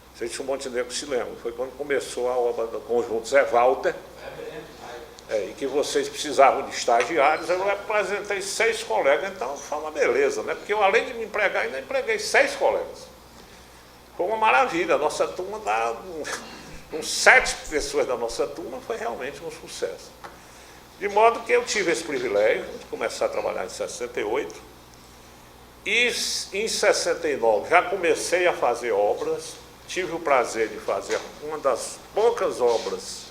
Não sei se o Montenegro se lembra, foi quando começou a obra do conjunto Zé Walter, e que vocês precisavam de estagiários, eu apresentei 6 colegas, então foi uma beleza, né? Porque eu, além de me empregar, ainda empreguei 6 colegas. Foi uma maravilha, a nossa turma, com 7 pessoas da nossa turma, foi realmente um sucesso. De modo que eu tive esse privilégio de começar a trabalhar em 68, e em 69 já comecei a fazer obras, tive o prazer de fazer uma das poucas obras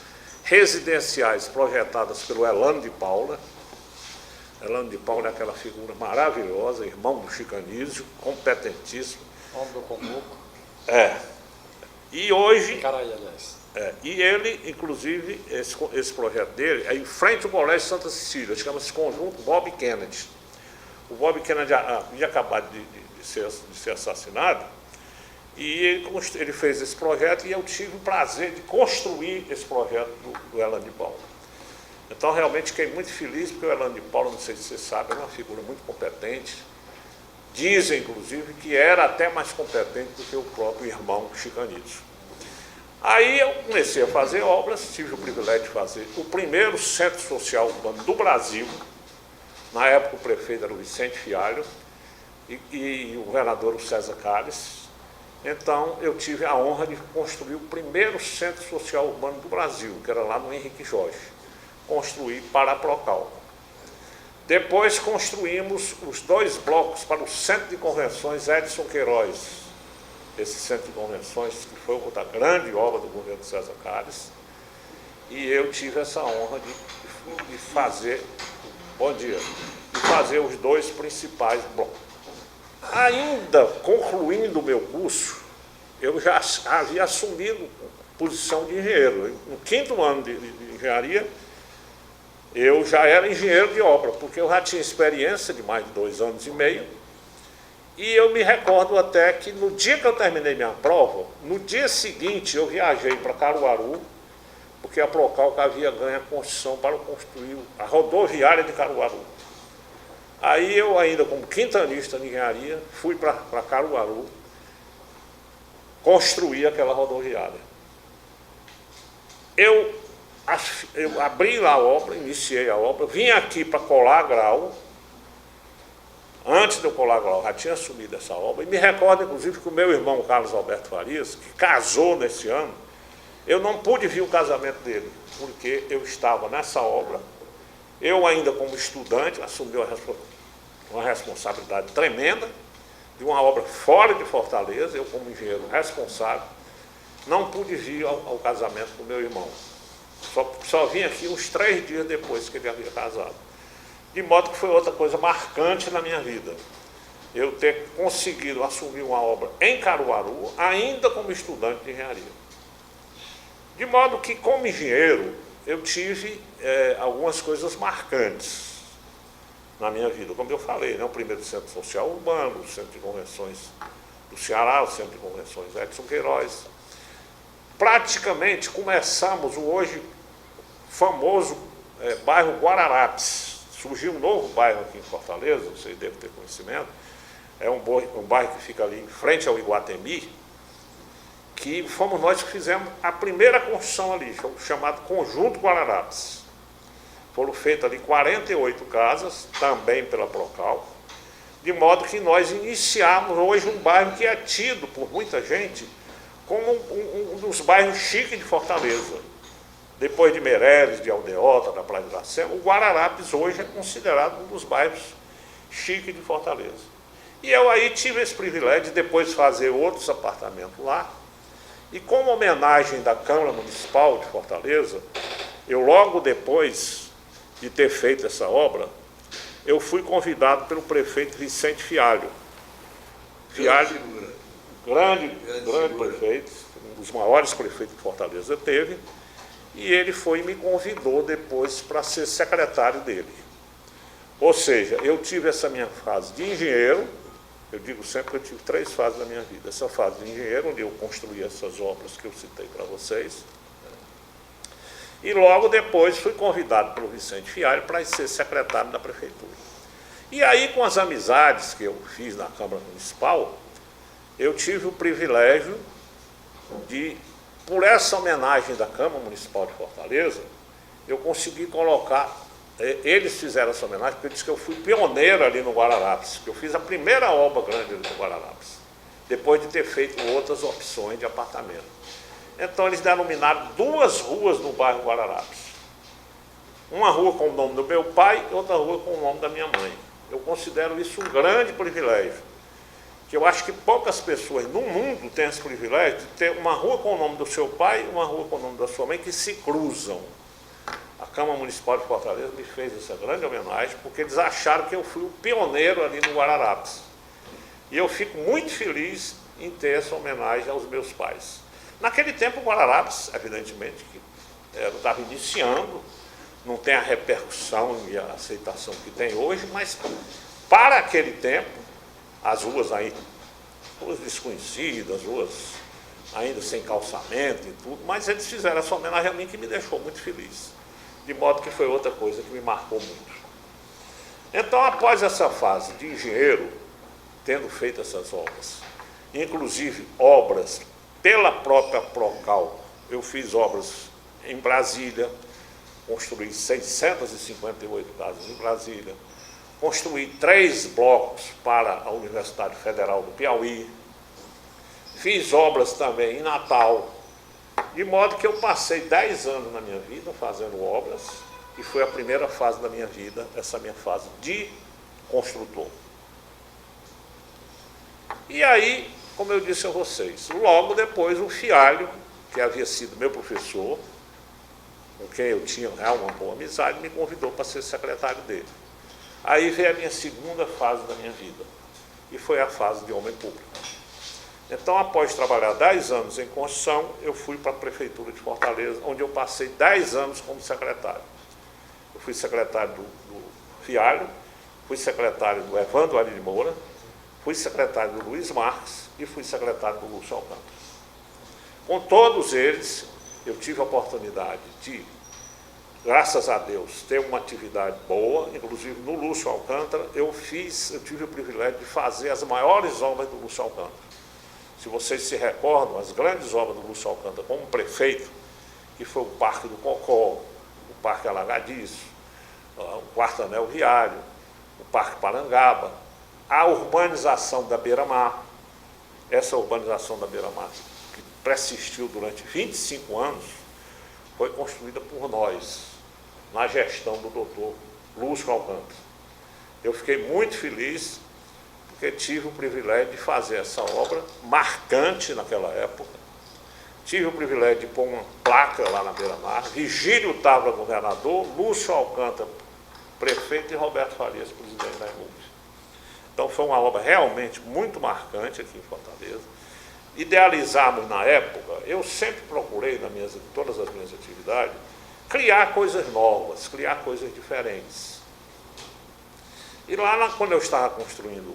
residenciais projetadas pelo Elano de Paula. Elano de Paula é aquela figura maravilhosa, irmão do Chico Anísio, competentíssimo. Homem do Comuco. E hoje... Caraí, aliás. E ele, inclusive, esse projeto dele é em frente ao Colégio Santa Cecília, chama-se Conjunto Bob Kennedy. O Bob Kennedy havia acabado de ser assassinado, e ele fez esse projeto, e eu tive o prazer de construir esse projeto do Elano de Paula. Então, realmente, fiquei muito feliz, porque o Elano de Paula, não sei se você sabe, é uma figura muito competente. Dizem, inclusive, que era até mais competente do que o próprio irmão Chico Anísio. Aí eu comecei a fazer obras, tive o privilégio de fazer o primeiro centro social urbano do Brasil. Na época o prefeito era o Vicente Fialho e o governador o César Calles. Então eu tive a honra de construir o primeiro centro social urbano do Brasil, que era lá no Henrique Jorge. Construí para a Procal. Depois construímos os 2 blocos para o Centro de Convenções Edson Queiroz. Esse centro de convenções, que foi outra grande obra do governo César Calles, e eu tive essa honra de fazer, bom dia, de fazer os 2 principais blocos. Ainda concluindo o meu curso, eu já havia assumido posição de engenheiro. No 5º ano de engenharia, eu já era engenheiro de obra, porque eu já tinha experiência de mais de 2 anos e meio, e eu me recordo até que no dia que eu terminei minha prova, no dia seguinte eu viajei para Caruaru, porque a Procal havia ganho a construção para construir a rodoviária de Caruaru. Aí eu, ainda como quintanista de engenharia, fui para Caruaru construir aquela rodoviária. Eu abri lá a obra, iniciei a obra, vim aqui para colar grau. Antes de eu colar grau, já tinha assumido essa obra, e me recordo, inclusive, que o meu irmão Carlos Alberto Farias, que casou nesse ano, eu não pude ver o casamento dele, porque eu estava nessa obra, eu ainda como estudante, assumi uma responsabilidade tremenda, de uma obra fora de Fortaleza, eu como engenheiro responsável, não pude vir ao casamento do meu irmão. Só vim aqui uns 3 dias depois que ele havia casado. De modo que foi outra coisa marcante na minha vida, eu ter conseguido assumir uma obra em Caruaru, ainda como estudante de engenharia. De modo que, como engenheiro, eu tive algumas coisas marcantes na minha vida. Como eu falei, né, o primeiro centro social urbano, o centro de convenções do Ceará, o centro de convenções Edson Queiroz. Praticamente começamos o hoje famoso bairro Guararapes. Surgiu um novo bairro aqui em Fortaleza, vocês devem ter conhecimento, é um bairro que fica ali em frente ao Iguatemi, que fomos nós que fizemos a primeira construção ali, chamado Conjunto Guararapes. Foram feitas ali 48 casas, também pela Procal, de modo que nós iniciamos hoje um bairro que é tido por muita gente como um dos bairros chiques de Fortaleza. Depois de Meireles, de Aldeota, da Praia de Iracema, o Guararapes hoje é considerado um dos bairros chiques de Fortaleza. E eu aí tive esse privilégio de depois fazer outros apartamentos lá. E como homenagem da Câmara Municipal de Fortaleza, eu logo depois de ter feito essa obra, eu fui convidado pelo prefeito Vicente Fialho. Fialho, grande prefeito, um dos maiores prefeitos que Fortaleza teve, e ele foi e me convidou depois para ser secretário dele. Ou seja, eu tive essa minha fase de engenheiro, eu digo sempre que eu tive 3 fases da minha vida. Essa fase de engenheiro, onde eu construí essas obras que eu citei para vocês, e logo depois fui convidado pelo Vicente Fialho para ser secretário da prefeitura. E aí, com as amizades que eu fiz na Câmara Municipal, eu tive o privilégio de, por essa homenagem da Câmara Municipal de Fortaleza, eu consegui colocar, eles fizeram essa homenagem, porque eu disse que eu fui pioneiro ali no Guararapes, que eu fiz a primeira obra grande ali no Guararapes, depois de ter feito outras opções de apartamento. Então eles denominaram 2 ruas no bairro Guararapes. uma rua com o nome do meu pai e outra rua com o nome da minha mãe. Eu considero isso um grande privilégio, que eu acho que poucas pessoas no mundo têm esse privilégio de ter uma rua com o nome do seu pai e uma rua com o nome da sua mãe que se cruzam. A Câmara Municipal de Fortaleza me fez essa grande homenagem, porque eles acharam que eu fui o pioneiro ali no Guararapes. E eu fico muito feliz em ter essa homenagem aos meus pais. Naquele tempo, o Guararapes, evidentemente, que estava iniciando, não tem a repercussão e a aceitação que tem hoje, mas para aquele tempo, as ruas aí, ruas desconhecidas, ruas ainda sem calçamento e tudo, mas eles fizeram essa homenagem a mim que me deixou muito feliz. De modo que foi outra coisa que me marcou muito. Então, após essa fase de engenheiro, tendo feito essas obras, inclusive obras pela própria Procal, eu fiz obras em Brasília, construí 658 casas em Brasília, construí 3 blocos para a Universidade Federal do Piauí, fiz obras também em Natal, de modo que eu passei 10 anos na minha vida fazendo obras, e foi a primeira fase da minha vida, essa minha fase de construtor. E aí, como eu disse a vocês, logo depois o Fialho, que havia sido meu professor, com quem eu tinha uma boa amizade, me convidou para ser secretário dele. Aí veio a minha segunda fase da minha vida, e foi a fase de homem público. Então, após trabalhar 10 anos em construção, eu fui para a Prefeitura de Fortaleza, onde eu passei 10 anos como secretário. Eu fui secretário do Fialho, fui secretário do Evandro Ari de Moura, fui secretário do Luiz Marques e fui secretário do Lúcio Alcântara. Com todos eles, eu tive a oportunidade de, graças a Deus, ter uma atividade boa, inclusive no Lúcio Alcântara, eu tive o privilégio de fazer as maiores obras do Lúcio Alcântara. Se vocês se recordam, as grandes obras do Lúcio Alcântara como prefeito, que foi o Parque do Cocó, o Parque Alagadiço, o Quarto Anel Viário, o Parque Parangaba, a urbanização da Beira-Mar, essa urbanização da Beira-Mar, que persistiu durante 25 anos, foi construída por nós, na gestão do doutor Lúcio Alcântara. Eu fiquei muito feliz, porque tive o privilégio de fazer essa obra marcante naquela época. Tive o privilégio de pôr uma placa lá na Beira-Mar, Vigílio Távora governador, Lúcio Alcântara prefeito e Roberto Farias presidente da República. Então foi uma obra realmente muito marcante aqui em Fortaleza. Idealizamos na época, eu sempre procurei, todas as minhas atividades, criar coisas novas, criar coisas diferentes. E lá, quando eu estava construindo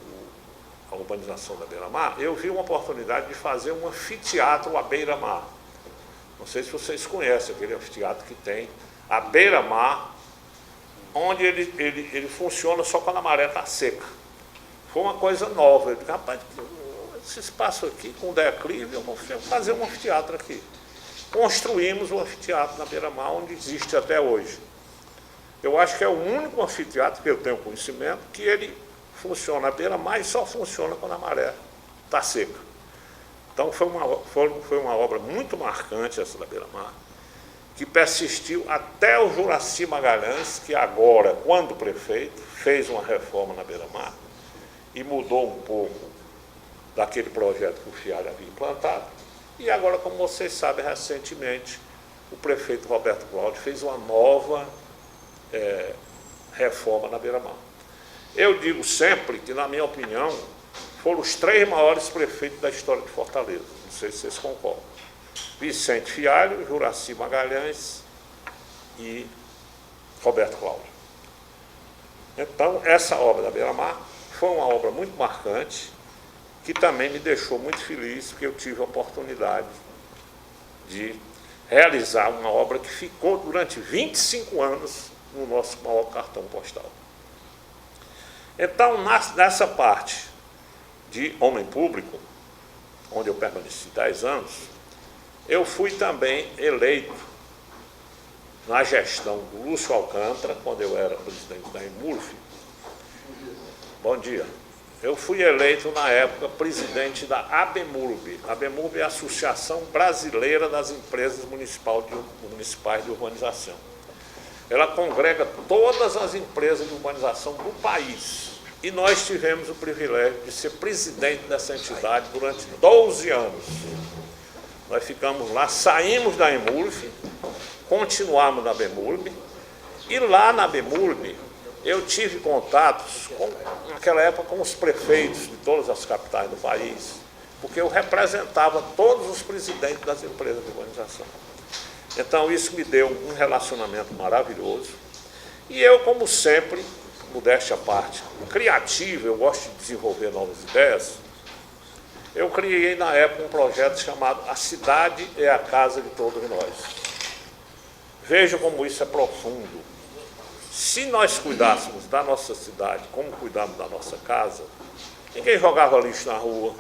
a urbanização da Beira-Mar, eu vi uma oportunidade de fazer um anfiteatro à beira-mar. Não sei se vocês conhecem aquele anfiteatro que tem à beira-mar, onde ele funciona só quando a maré está seca. Foi uma coisa nova. Eu disse, rapaz, esse espaço aqui, com declive, eu vou fazer um anfiteatro aqui. Construímos o anfiteatro na beira-mar, onde existe até hoje. Eu acho que é o único anfiteatro que eu tenho conhecimento que ele funciona à beira-mar e só funciona quando a maré está seca. Então foi uma obra muito marcante essa da Beira-Mar, que persistiu até o Juraci Magalhães, que agora, quando prefeito, fez uma reforma na Beira-Mar e mudou um pouco daquele projeto que o Fialho havia implantado. E agora, como vocês sabem, recentemente, o prefeito Roberto Cláudio fez uma nova reforma na Beira-Mar. Eu digo sempre que, na minha opinião, foram os 3 maiores prefeitos da história de Fortaleza. Não sei se vocês concordam. Vicente Fialho, Juraci Magalhães e Roberto Cláudio. Então, essa obra da Beira-Mar foi uma obra muito marcante, que também me deixou muito feliz, porque eu tive a oportunidade de realizar uma obra que ficou durante 25 anos no nosso maior cartão postal. Então, nessa parte de homem público, onde eu permaneci 10 anos, eu fui também eleito na gestão do Lúcio Alcântara, quando eu era presidente da Emurf. Bom dia. Eu fui eleito, na época, presidente da ABEMURB. A ABEMURB é a Associação Brasileira das Empresas Municipais de Urbanização. ela congrega todas as empresas de urbanização do país. E nós tivemos o privilégio de ser presidente dessa entidade durante 12 anos. Nós ficamos lá, saímos da Emurb, continuamos na Bemurb, e lá na Bemurb eu tive contatos, naquela época, com os prefeitos de todas as capitais do país, porque eu representava todos os presidentes das empresas de urbanização. Então isso me deu um relacionamento maravilhoso. E eu, como sempre, modéstia à parte, criativo, eu gosto de desenvolver novas ideias. Eu criei na época um projeto chamado A Cidade é a Casa de Todos Nós. Veja como isso é profundo. Se nós cuidássemos da nossa cidade como cuidamos da nossa casa, ninguém jogava lixo na rua,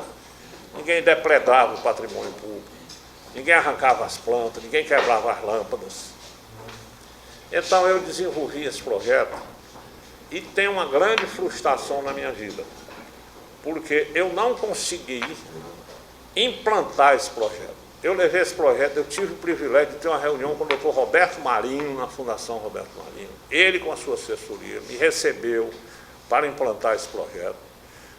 ninguém depredava o patrimônio público, ninguém arrancava as plantas, ninguém quebrava as lâmpadas. Então eu desenvolvi esse projeto e tem uma grande frustração na minha vida, porque eu não consegui implantar esse projeto. Eu levei esse projeto, eu tive o privilégio de ter uma reunião com o doutor Roberto Marinho, na Fundação Roberto Marinho. Ele, com a sua assessoria, me recebeu para implantar esse projeto.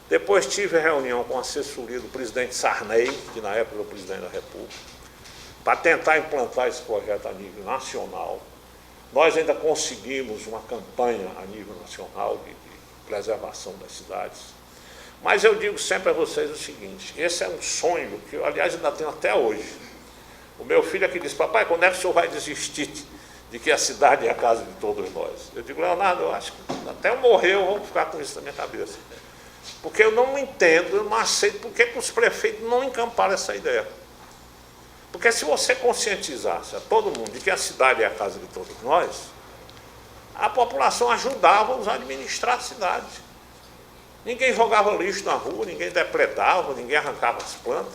Depois tive a reunião com a assessoria do presidente Sarney, que na época era o presidente da República, para tentar implantar esse projeto a nível nacional. Nós ainda conseguimos uma campanha a nível nacional de preservação das cidades. Mas eu digo sempre a vocês o seguinte, esse é um sonho que eu, aliás, ainda tenho até hoje. O meu filho aqui diz, papai, quando é que o senhor vai desistir de que a cidade é a casa de todos nós? Eu digo, Leonardo, eu acho que até eu morrer eu vou ficar com isso na minha cabeça. Porque eu não entendo, eu não aceito por que os prefeitos não encamparam essa ideia. Porque se você conscientizasse a todo mundo de que a cidade é a casa de todos nós, a população ajudava-os a administrar a cidade. Ninguém jogava lixo na rua, ninguém depredava, ninguém arrancava as plantas,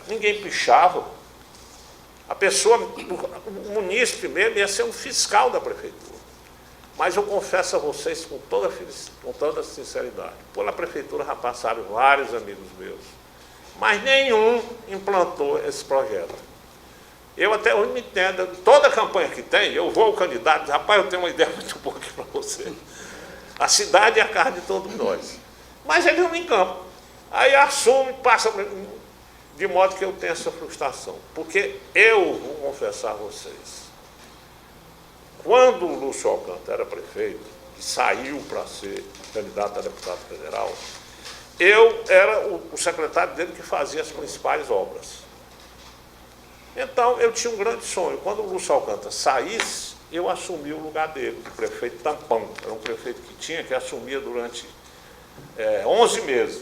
ninguém pichava. A pessoa, o munícipe mesmo ia ser um fiscal da prefeitura. Mas eu confesso a vocês com toda sinceridade, pela prefeitura já passaram vários amigos meus, mas nenhum implantou esse projeto. Eu até hoje me entendo, toda campanha que tem, eu vou ao candidato e digo, rapaz, eu tenho uma ideia muito boa aqui para você. A cidade é a casa de todos nós. Mas ele não encampa. Aí assume, passa, de modo que eu tenho essa frustração. Porque eu vou confessar a vocês, quando o Lúcio Alcântara era prefeito, e saiu para ser candidato a deputado federal, eu era o secretário dele que fazia as principais obras. Então, eu tinha um grande sonho. Quando o Lúcio Alcântara saísse, eu assumi o lugar dele, de prefeito tampão. Era um prefeito que assumia durante 11 meses.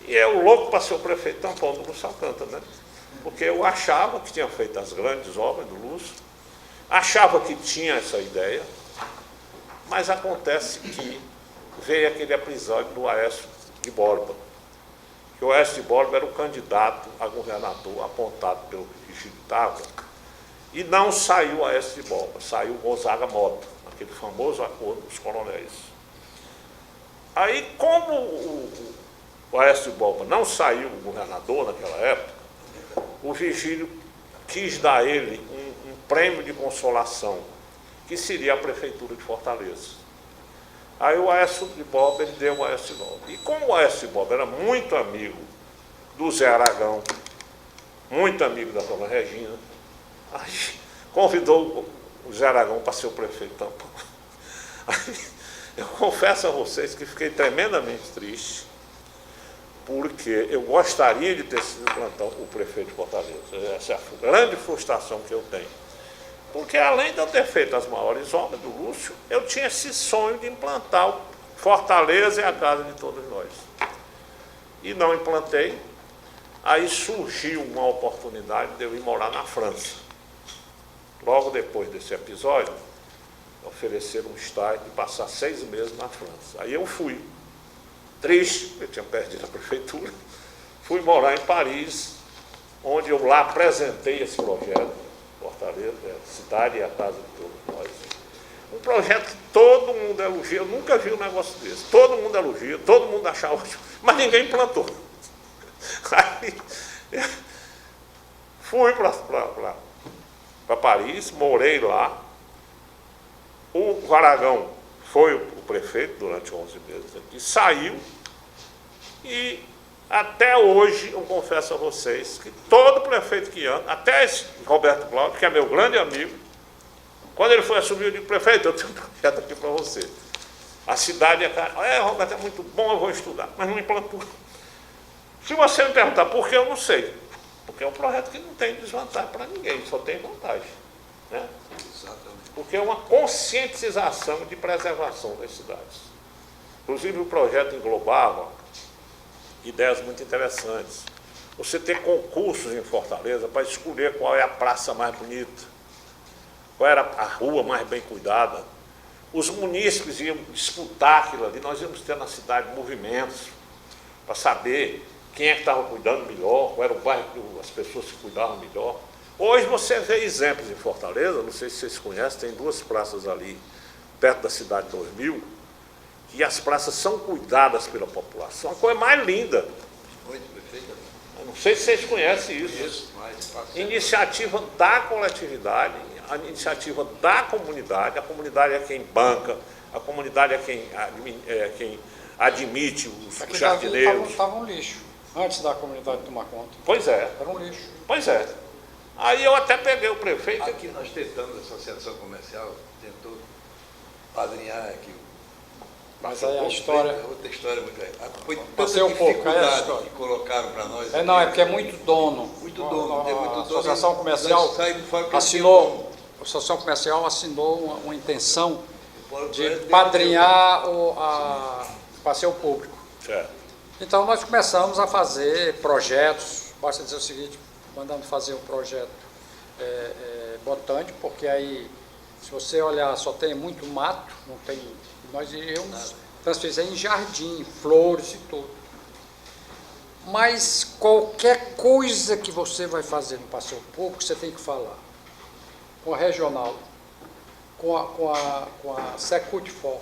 E eu louco para ser o prefeito tampão do Lúcio Alcântara, né? Porque eu achava que tinha feito as grandes obras do Lúcio, achava que tinha essa ideia, mas acontece que veio aquele episódio do Aécio de Borba, que o Aécio de Borba era o candidato a governador apontado pelo Vigílio Távora, e não saiu o Aécio de Borba, saiu o Gonzaga Mota, aquele famoso acordo dos coronéis. Aí, como o Aécio de Borba não saiu governador naquela época, o Vigílio quis dar a ele um prêmio de consolação, que seria a Prefeitura de Fortaleza. Aí o Aécio de Borba, ele deu o Aécio de Borba. E como o Aécio de Borba era muito amigo do Zé Aragão, muito amigo da dona Regina, aí convidou o Zé Aragão para ser o prefeito tampão. Aí, eu confesso a vocês que fiquei tremendamente triste, porque eu gostaria de ter sido o prefeito de Fortaleza. Essa é a grande frustração que eu tenho. Porque além de eu ter feito as maiores obras do Lúcio, eu tinha esse sonho de implantar o Fortaleza é a casa de todos nós. E não implantei. Aí surgiu uma oportunidade de eu ir morar na França. Logo depois desse episódio, ofereceram um estágio de passar 6 meses na França. Aí eu fui, triste, eu tinha perdido a prefeitura, fui morar em Paris, onde eu lá apresentei esse projeto, Fortaleza, a cidade e a casa de todos nós. Um projeto que todo mundo elogia, eu nunca vi um negócio desse. Todo mundo elogia, todo mundo acha ótimo, mas ninguém implantou. Aí, fui para Paris, morei lá, O Aragão foi o prefeito durante 11 meses aqui, saiu e até hoje eu confesso a vocês que todo prefeito que anda, até esse Roberto Cláudio, que é meu grande amigo, quando ele foi assumir, eu digo, prefeito, eu tenho um projeto aqui para você. A cidade Roberto, é muito bom, eu vou estudar, mas não implantou. Se você me perguntar por que, eu não sei. Porque é um projeto que não tem desvantagem para ninguém, só tem vantagem. Né? Porque é uma conscientização de preservação das cidades. Inclusive o projeto englobava ideias muito interessantes. Você ter concursos em Fortaleza para escolher qual é a praça mais bonita, qual era a rua mais bem cuidada. Os munícipes iam disputar aquilo ali, nós íamos ter na cidade movimentos para saber quem é que estava cuidando melhor, qual era o bairro que as pessoas se cuidavam melhor. Hoje você vê exemplos em Fortaleza, não sei se vocês conhecem, tem 2 praças ali, perto da cidade 2000, e as praças são cuidadas pela população, a coisa mais linda. Eu não sei se vocês conhecem isso. Iniciativa da coletividade, a iniciativa da comunidade, a comunidade é quem banca, a comunidade é quem admite os jardineiros. Estava um lixo, antes da comunidade tomar conta. Pois é. Era um lixo. Pois é. Aí eu até peguei o prefeito. Aqui nós tentamos, a Associação Comercial tentou padrinhar aqui. Mas aí a história... Outra história muito grande. Foi Passei um pouco, aí a história. Que colocaram para nós. Não, é porque é muito dono. Muito dono, tem muito dono. A Associação Comercial assinou, a Associação Comercial assinou uma intenção de padrinhar o passeio público. Certo. Então nós começamos a fazer projetos, basta dizer o seguinte, mandamos fazer um projeto botânico, porque aí, se você olhar, só tem muito mato, não tem... Nós iríamos transferir em jardim, flores e tudo. Mas qualquer coisa que você vai fazer no passeio público, você tem que falar com a regional, com a Secutfor,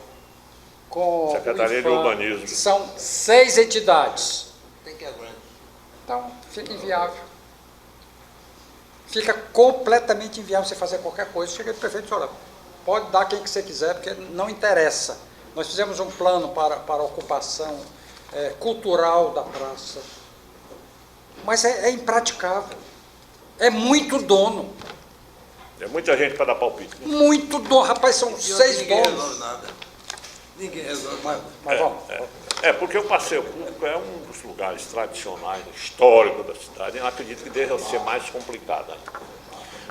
com Secretaria de Urbanismo. São 6 entidades. Tem que aguentar. Então, fica inviável. Fica completamente inviável você fazer qualquer coisa. Chega de prefeito e olha, pode dar quem que você quiser, porque não interessa. Nós fizemos um plano para a ocupação cultural da praça, mas é impraticável. É muito dono. É muita gente para dar palpite. Né? Muito dono. Rapaz, são 6 Ninguém donos. resolve nada. Ninguém resolve nada. Mas vamos. Porque o passeio público é um dos lugares tradicionais, históricos da cidade. Eu acredito que deve ser mais complicado ainda.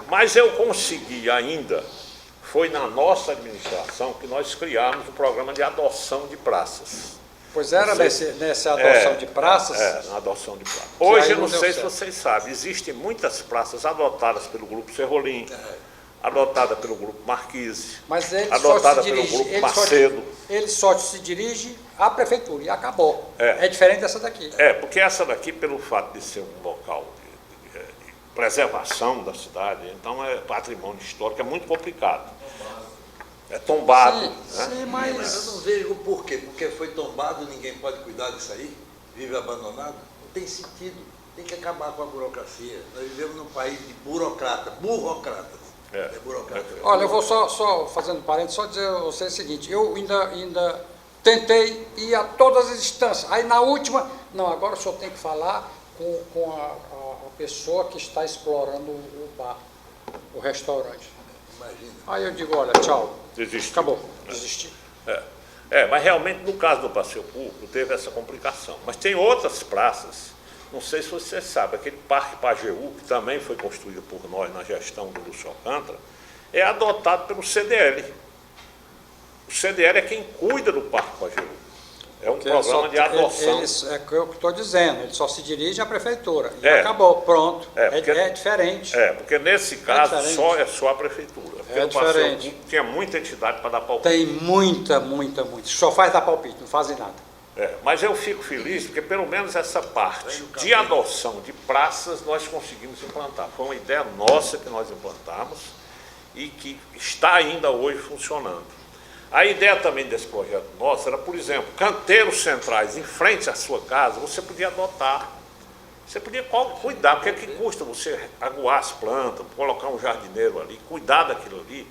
Mas eu consegui ainda, foi na nossa administração que nós criamos o programa de adoção de praças. Pois era nessa adoção de praças? Na adoção de praças. Hoje, eu não sei se certo. vocês sabem, existem muitas praças adotadas pelo Grupo Serrolim, adotada pelo Grupo Marquise, Mas ele adotada só se pelo dirige, Grupo Macedo. ele só se dirige à prefeitura e acabou. É. É diferente dessa daqui. Porque essa daqui, pelo fato de ser um local de preservação da cidade, então é patrimônio histórico, é muito complicado. É tombado. Sim, né? sim, Mas mas... eu não vejo o porquê. Porque foi tombado, ninguém pode cuidar disso aí, vive abandonado. Não tem sentido. Tem que acabar com a burocracia. Nós vivemos num país de burocratas. É burocrata. Olha, eu vou só fazendo parênteses, só dizer a você o seguinte, eu ainda tentei ir a todas as instâncias. Aí na última, não, agora o senhor tem que falar com a pessoa que está explorando o bar, o restaurante. Imagina. Aí eu digo, olha, tchau. Desistiu. Acabou. Desisti. Mas realmente no caso do passeio público teve essa complicação. Mas tem outras praças, não sei se você sabe, aquele Parque Pajeú, que também foi construído por nós na gestão do Lúcio Alcântara, é adotado pelo CDL. O CDL é quem cuida do Parque Pajeú. É um programa de adoção. É o que eu estou dizendo, ele só se dirige à prefeitura. E acabou, pronto. É diferente. Porque nesse caso diferente. é só a prefeitura. Porque no diferente. passeio público tinha muita entidade para dar palpite. Tem muita. Só faz dar palpite, não fazem nada. Mas eu fico feliz porque pelo menos essa parte de adoção de praças nós conseguimos implantar. Foi uma ideia nossa que nós implantamos e que está ainda hoje funcionando. A ideia também desse projeto nosso era, por exemplo, canteiros centrais em frente à sua casa, você podia adotar. Você podia cuidar, porque é que custa você aguar as plantas, colocar um jardineiro ali, cuidar daquilo ali.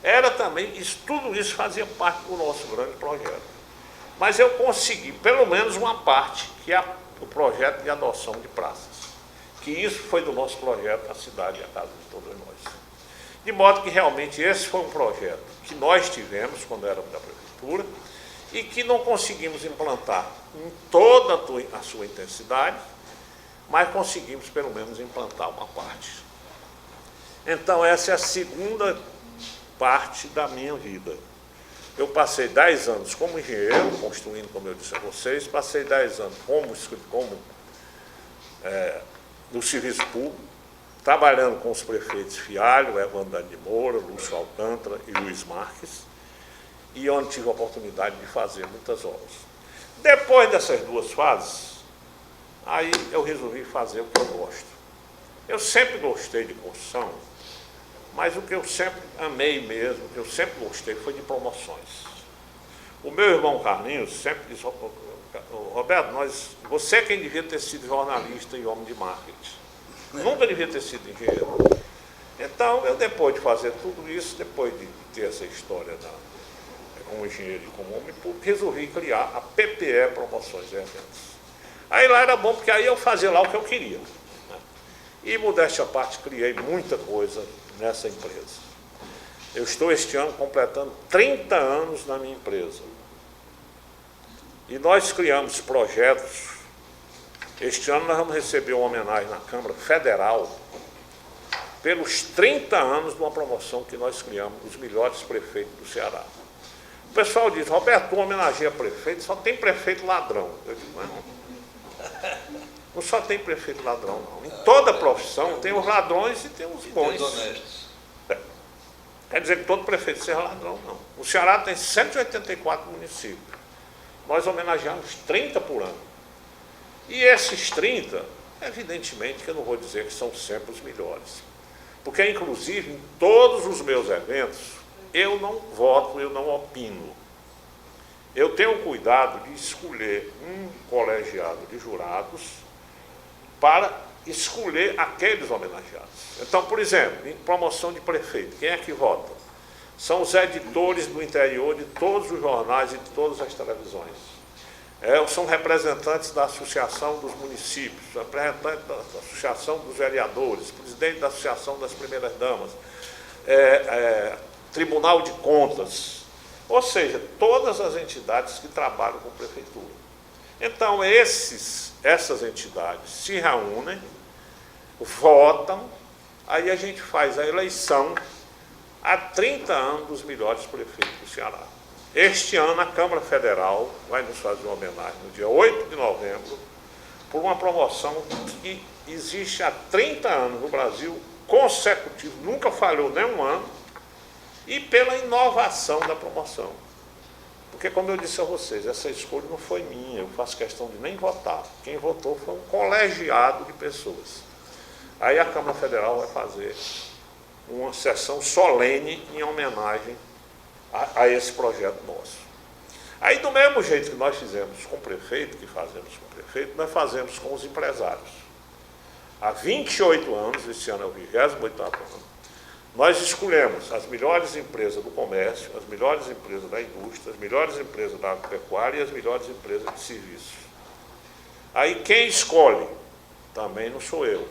Era também, tudo isso fazia parte do nosso grande projeto. Mas eu consegui, pelo menos uma parte, que é o projeto de adoção de praças. Que isso foi do nosso projeto, a cidade e a casa de todos nós. De modo que realmente esse foi um projeto que nós tivemos quando éramos da prefeitura e que não conseguimos implantar em toda a sua intensidade, mas conseguimos pelo menos implantar uma parte. Então essa é a segunda parte da minha vida. Eu passei 10 anos como engenheiro, construindo, como eu disse a vocês, passei 10 anos no serviço público, trabalhando com os prefeitos Fialho, Evandro de Moura, Lúcio Alcântara e Luiz Marques, e onde tive a oportunidade de fazer muitas obras. Depois dessas duas fases, aí eu resolvi fazer o que eu gosto. Eu sempre gostei de construção, mas o que eu sempre amei mesmo, o que eu sempre gostei foi de promoções. O meu irmão Carlinhos sempre disse, Roberto, você é quem devia ter sido jornalista e homem de marketing. Nunca devia ter sido engenheiro. Então, eu depois de fazer tudo isso, depois de ter essa história como engenheiro e como homem público, resolvi criar a PPE Promoções e Eventos. Aí lá era bom, porque aí eu fazia lá o que eu queria. Né? E, modéstia à parte, criei muita coisa nessa empresa. Eu estou este ano completando 30 anos na minha empresa. E nós criamos projetos. Este ano nós vamos receber uma homenagem na Câmara Federal pelos 30 anos de uma promoção que nós criamos dos melhores prefeitos do Ceará. O pessoal diz, Roberto, tu homenageia prefeito, só tem prefeito ladrão. Eu digo, não só tem prefeito ladrão, não. Em toda profissão tem os ladrões e tem os bons. Tem os honestos. Quer dizer que todo prefeito seja ladrão, não. O Ceará tem 184 municípios. Nós homenageamos 30 por ano. E esses 30, evidentemente que eu não vou dizer que são sempre os melhores. Porque, inclusive, em todos os meus eventos, eu não voto, eu não opino. Eu tenho cuidado de escolher um colegiado de jurados para escolher aqueles homenageados. Então, por exemplo, em promoção de prefeito, quem é que vota? São os editores do interior de todos os jornais e de todas as televisões. São representantes da Associação dos Municípios, representantes da Associação dos Vereadores, presidente da Associação das Primeiras Damas, Tribunal de Contas, ou seja, todas as entidades que trabalham com prefeitura. Então, essas entidades se reúnem, votam, aí a gente faz a eleição há 30 anos dos melhores prefeitos do Ceará. Este ano, a Câmara Federal vai nos fazer uma homenagem no dia 8 de novembro, por uma promoção que existe há 30 anos no Brasil, consecutivo, nunca falhou nem um ano, e pela inovação da promoção. Porque, como eu disse a vocês, essa escolha não foi minha, eu faço questão de nem votar. Quem votou foi um colegiado de pessoas. Aí a Câmara Federal vai fazer uma sessão solene em homenagem a esse projeto nosso. Aí, do mesmo jeito que nós fizemos com o prefeito, que fazemos com o prefeito, nós fazemos com os empresários. Há 28 anos, esse ano é o 28º ano, nós escolhemos as melhores empresas do comércio, as melhores empresas da indústria, as melhores empresas da agropecuária e as melhores empresas de serviços. Aí quem escolhe, também não sou eu,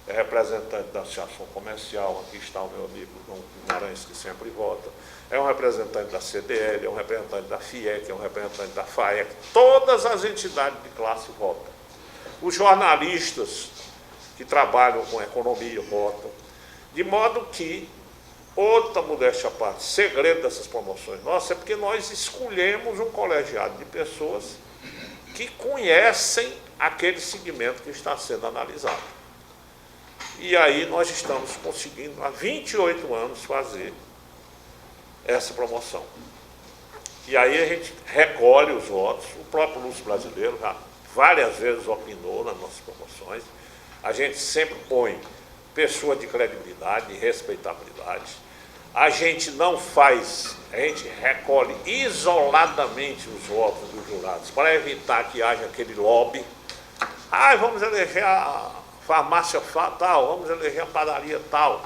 é representante da Associação Comercial, aqui está o meu amigo João Guimarães, que sempre vota, é um representante da CDL, é um representante da FIEC, é um representante da FAEC, todas as entidades de classe votam. Os jornalistas que trabalham com economia votam, de modo que, outra modéstia à parte, segredo dessas promoções nossas é porque nós escolhemos um colegiado de pessoas que conhecem aquele segmento que está sendo analisado. E aí nós estamos conseguindo, há 28 anos, fazer essa promoção. E aí a gente recolhe os votos, o próprio Lúcio Brasileiro já várias vezes opinou nas nossas promoções, a gente sempre põe pessoa de credibilidade, de respeitabilidade. A gente não faz, a gente recolhe isoladamente os votos dos jurados para evitar que haja aquele lobby. Vamos eleger a farmácia tal, vamos eleger a padaria tal.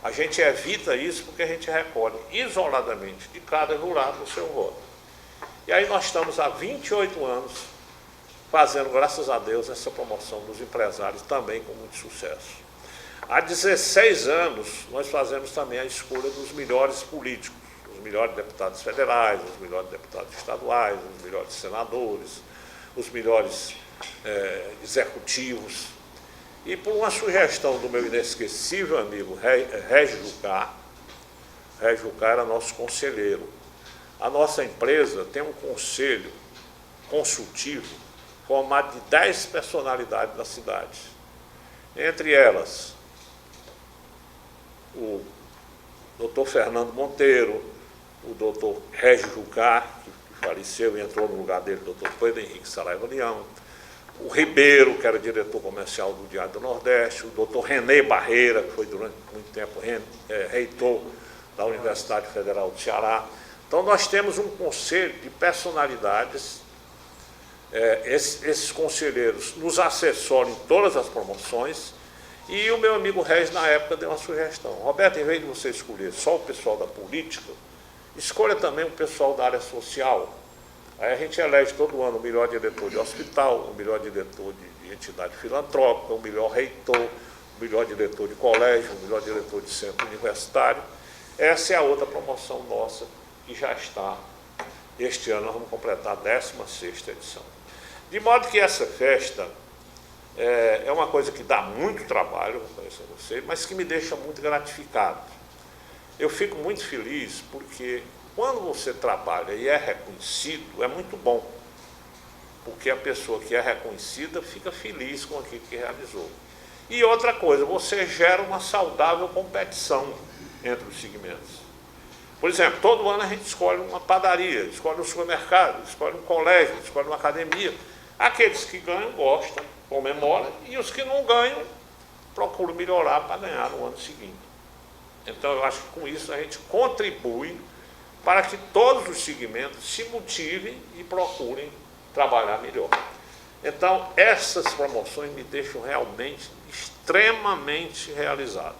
A gente evita isso porque a gente recolhe isoladamente de cada jurado o seu voto. E aí nós estamos há 28 anos fazendo, graças a Deus, essa promoção dos empresários também com muito sucesso. Há 16 anos nós fazemos também a escolha dos melhores políticos, os melhores deputados federais, os melhores deputados estaduais, os melhores senadores, os melhores executivos. E por uma sugestão do meu inesquecível amigo Régis Jucá era nosso conselheiro. A nossa empresa tem um conselho consultivo formado de 10 personalidades da cidade. Entre elas, o doutor Fernando Monteiro, o doutor Régis Jucá, que faleceu e entrou no lugar dele, o doutor Pedro Henrique Saraiva Leão, o Ribeiro, que era diretor comercial do Diário do Nordeste, o doutor René Barreira, que foi durante muito tempo reitor da Universidade Federal do Ceará. Então, nós temos um conselho de personalidades. Esses conselheiros nos assessoram em todas as promoções. E o meu amigo Regis, na época, deu uma sugestão. Roberto, em vez de você escolher só o pessoal da política, escolha também o pessoal da área social. Aí a gente elege todo ano o melhor diretor de hospital, o melhor diretor de entidade filantrópica, o melhor reitor, o melhor diretor de colégio, o melhor diretor de centro universitário. Essa é a outra promoção nossa, que já está. Este ano nós vamos completar a 16ª edição. De modo que essa festa é uma coisa que dá muito trabalho, vou conhecer você, mas que me deixa muito gratificado. Eu fico muito feliz porque quando você trabalha e é reconhecido, é muito bom. Porque a pessoa que é reconhecida fica feliz com aquilo que realizou. E outra coisa, você gera uma saudável competição entre os segmentos. Por exemplo, todo ano a gente escolhe uma padaria, escolhe um supermercado, escolhe um colégio, escolhe uma academia. Aqueles que ganham gostam, comemoram, e os que não ganham procuram melhorar para ganhar no ano seguinte. Então, eu acho que com isso a gente contribui para que todos os segmentos se motivem e procurem trabalhar melhor. Então, essas promoções me deixam realmente extremamente realizado.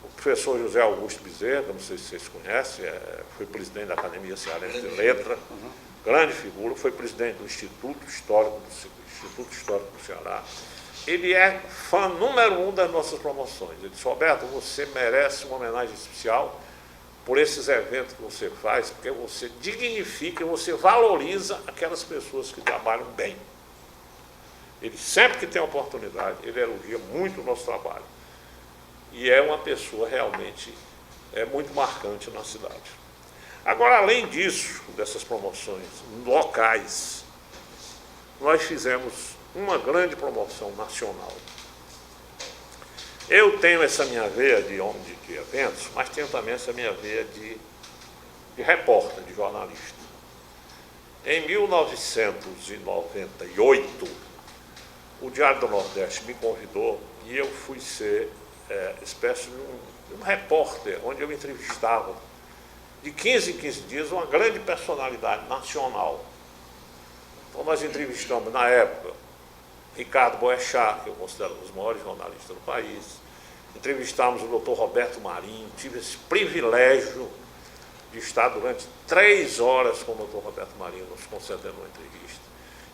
O professor José Augusto Bezerra, não sei se vocês conhecem, foi presidente da Academia Cearense de Letras, grande figura, foi presidente do Instituto Histórico do Ceará. Ele é fã número 1 das nossas promoções. Ele disse: Roberto, você merece uma homenagem especial por esses eventos que você faz, porque você dignifica e você valoriza aquelas pessoas que trabalham bem. Ele, sempre que tem oportunidade, ele elogia muito o nosso trabalho. E é uma pessoa realmente muito marcante na cidade. Agora, além disso, dessas promoções locais, nós fizemos uma grande promoção nacional. Eu tenho essa minha veia de homem de eventos, mas tenho também essa minha veia de repórter, de jornalista. Em 1998, o Diário do Nordeste me convidou e eu fui ser espécie de um repórter, onde eu entrevistava de 15 em 15 dias uma grande personalidade nacional. Então nós entrevistamos, na época, Ricardo Boechat, que eu considero um dos maiores jornalistas do país. Entrevistamos o doutor Roberto Marinho, tive esse privilégio de estar durante 3 horas com o doutor Roberto Marinho, nos concedendo uma entrevista.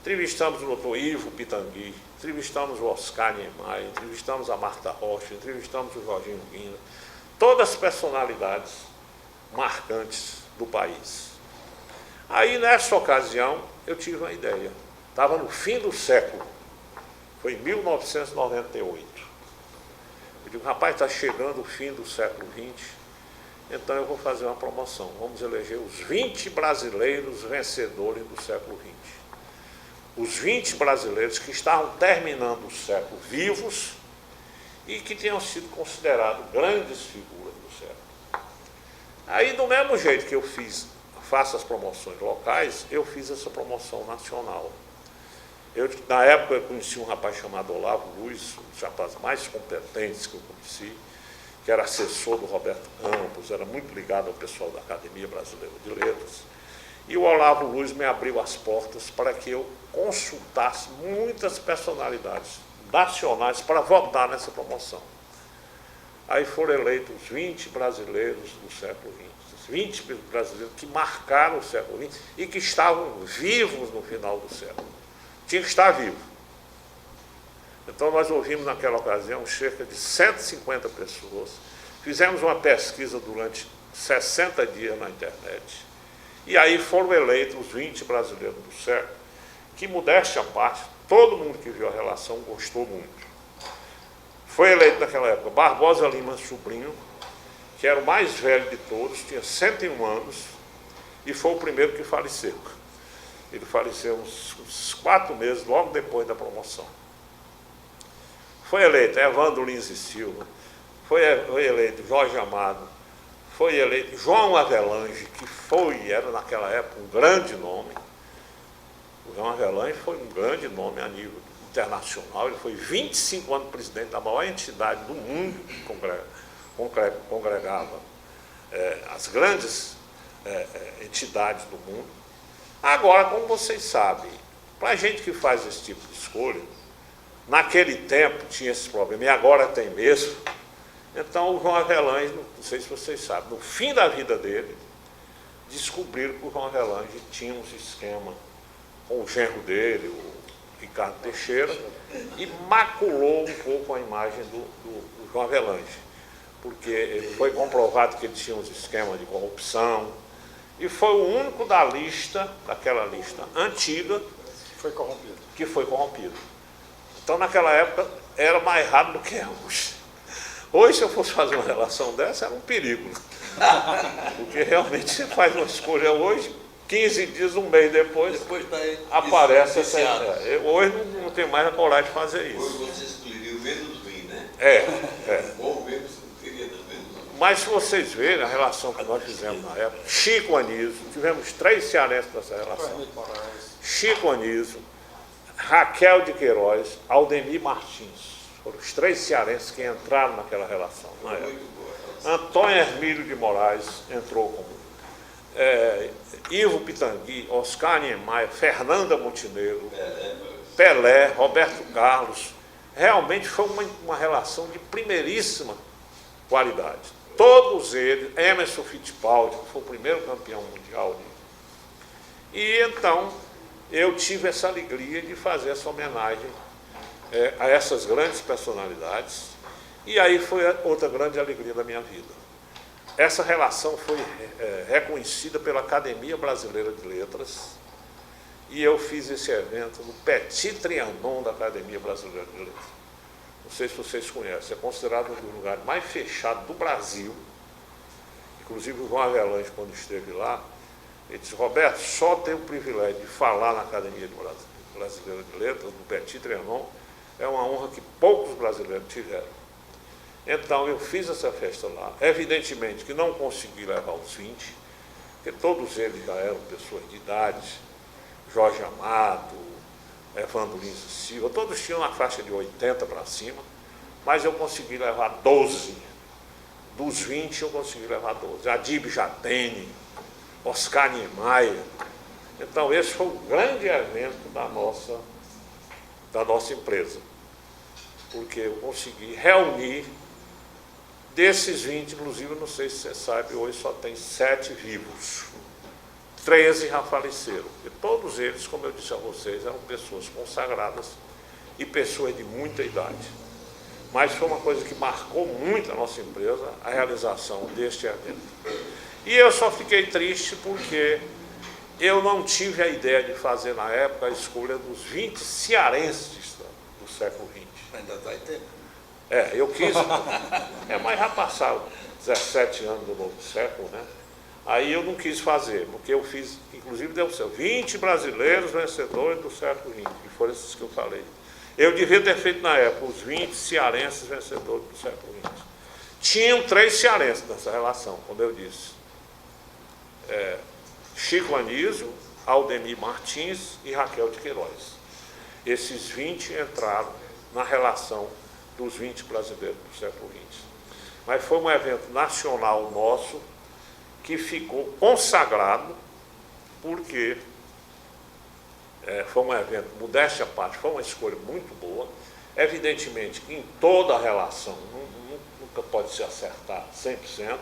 Entrevistamos o doutor Ivo Pitangui, entrevistamos o Oscar Niemeyer, entrevistamos a Marta Rocha, entrevistamos o Jorginho Guina, todas as personalidades marcantes do país. Aí, nessa ocasião, eu tive uma ideia. Estava no fim do século, foi em 1998. Eu digo: rapaz, está chegando o fim do século XX, então eu vou fazer uma promoção. Vamos eleger os 20 brasileiros vencedores do século XX. Os 20 brasileiros que estavam terminando o século vivos e que tinham sido considerados grandes figuras do século. Aí, do mesmo jeito que eu faço as promoções locais, eu fiz essa promoção nacional. Na época, eu conheci um rapaz chamado Olavo Luiz, um dos rapazes mais competentes que eu conheci, que era assessor do Roberto Campos, era muito ligado ao pessoal da Academia Brasileira de Letras. E o Olavo Luiz me abriu as portas para que eu consultasse muitas personalidades nacionais para votar nessa promoção. Aí foram eleitos os 20 brasileiros do século XX. Os 20 brasileiros que marcaram o século XX e que estavam vivos no final do século. Tinha que estar vivo. Então nós ouvimos naquela ocasião cerca de 150 pessoas. Fizemos uma pesquisa durante 60 dias na internet. E aí foram eleitos os 20 brasileiros do século, que, modéstia à parte, todo mundo que viu a relação gostou muito. Foi eleito naquela época Barbosa Lima Sobrinho, que era o mais velho de todos, tinha 101 anos, e foi o primeiro que faleceu. Ele faleceu uns 4 meses, logo depois da promoção. Foi eleito Evandro Lins e Silva, foi eleito Jorge Amado, foi eleito João Avelange, que era naquela época um grande nome. O João Avelange foi um grande nome a nível internacional, ele foi 25 anos presidente da maior entidade do mundo que congregava as grandes entidades do mundo. Agora, como vocês sabem, para a gente que faz esse tipo de escolha, naquele tempo tinha esse problema, e agora tem mesmo. Então, o João Avelange, não sei se vocês sabem, no fim da vida dele, descobriram que o João Avelange tinha uns esquemas com o genro dele, o Ricardo Teixeira, e maculou um pouco a imagem do João Avelange, porque foi comprovado que ele tinha uns esquemas de corrupção, e foi o único daquela lista antiga, que foi corrompido. Então, naquela época, era mais raro do que é hoje. Hoje, se eu fosse fazer uma relação dessa, era um perigo. Porque realmente você faz uma escolha hoje, 15 dias, um mês depois aparece essa. Hoje não tem mais a coragem de fazer isso. Hoje você escolheria o menos ruim, né? Bom menos seria das menos ruim. Mas se vocês verem a relação que nós fizemos na época, Chico Anísio, tivemos 3 cearenses nessa relação. Chico Anísio, Raquel de Queiroz, Aldemir Martins. Foram os 3 cearenses que entraram naquela relação. Na época. Antônio Hermílio de Moraes entrou como Ivo Pitangui, Oscar Niemeyer, Fernanda Montenegro, Pelé, Roberto Carlos. Realmente foi uma relação de primeiríssima qualidade. Todos eles, Emerson Fittipaldi, que foi o primeiro campeão mundial. E então eu tive essa alegria de fazer essa homenagem a essas grandes personalidades. E aí foi outra grande alegria da minha vida. Essa relação foi reconhecida pela Academia Brasileira de Letras, e eu fiz esse evento no Petit Trianon da Academia Brasileira de Letras. Não sei se vocês conhecem, é considerado um dos lugares mais fechados do Brasil. Inclusive o João Avelange, quando esteve lá, ele disse: Roberto, só ter o privilégio de falar na Academia Brasileira de Letras, no Petit Trianon, é uma honra que poucos brasileiros tiveram. Então eu fiz essa festa lá, evidentemente que não consegui levar os 20, porque todos eles já eram pessoas de idade, Jorge Amado, Evandro Lins e Silva, todos tinham uma faixa de 80 para cima, mas eu consegui levar 12. Dos 20 eu consegui levar 12. Adib Jatene, Oscar Niemeyer. Então esse foi o grande evento da nossa empresa, porque eu consegui reunir desses 20, inclusive, não sei se você sabe, hoje só tem 7 vivos. 13 já faleceram. E todos eles, como eu disse a vocês, eram pessoas consagradas e pessoas de muita idade. Mas foi uma coisa que marcou muito a nossa empresa, a realização deste evento. E eu só fiquei triste porque eu não tive a ideia de fazer, na época, a escolha dos 20 cearenses do século XX. Ainda está em tempo. Eu quis, mas já passaram 17 anos do novo século, né? Aí eu não quis fazer, porque eu fiz, inclusive deu certo, 20 brasileiros vencedores do século XX, que foram esses que eu falei. Eu devia ter feito na época os 20 cearenses vencedores do século XX. Tinham 3 cearenses nessa relação, como eu disse. Chico Anísio, Aldemir Martins e Raquel de Queiroz. Esses 20 entraram na relação dos 20 brasileiros do século XX. Mas foi um evento nacional nosso que ficou consagrado, porque foi um evento, modéstia à parte, foi uma escolha muito boa. Evidentemente que em toda a relação, nunca pode se acertar 100%,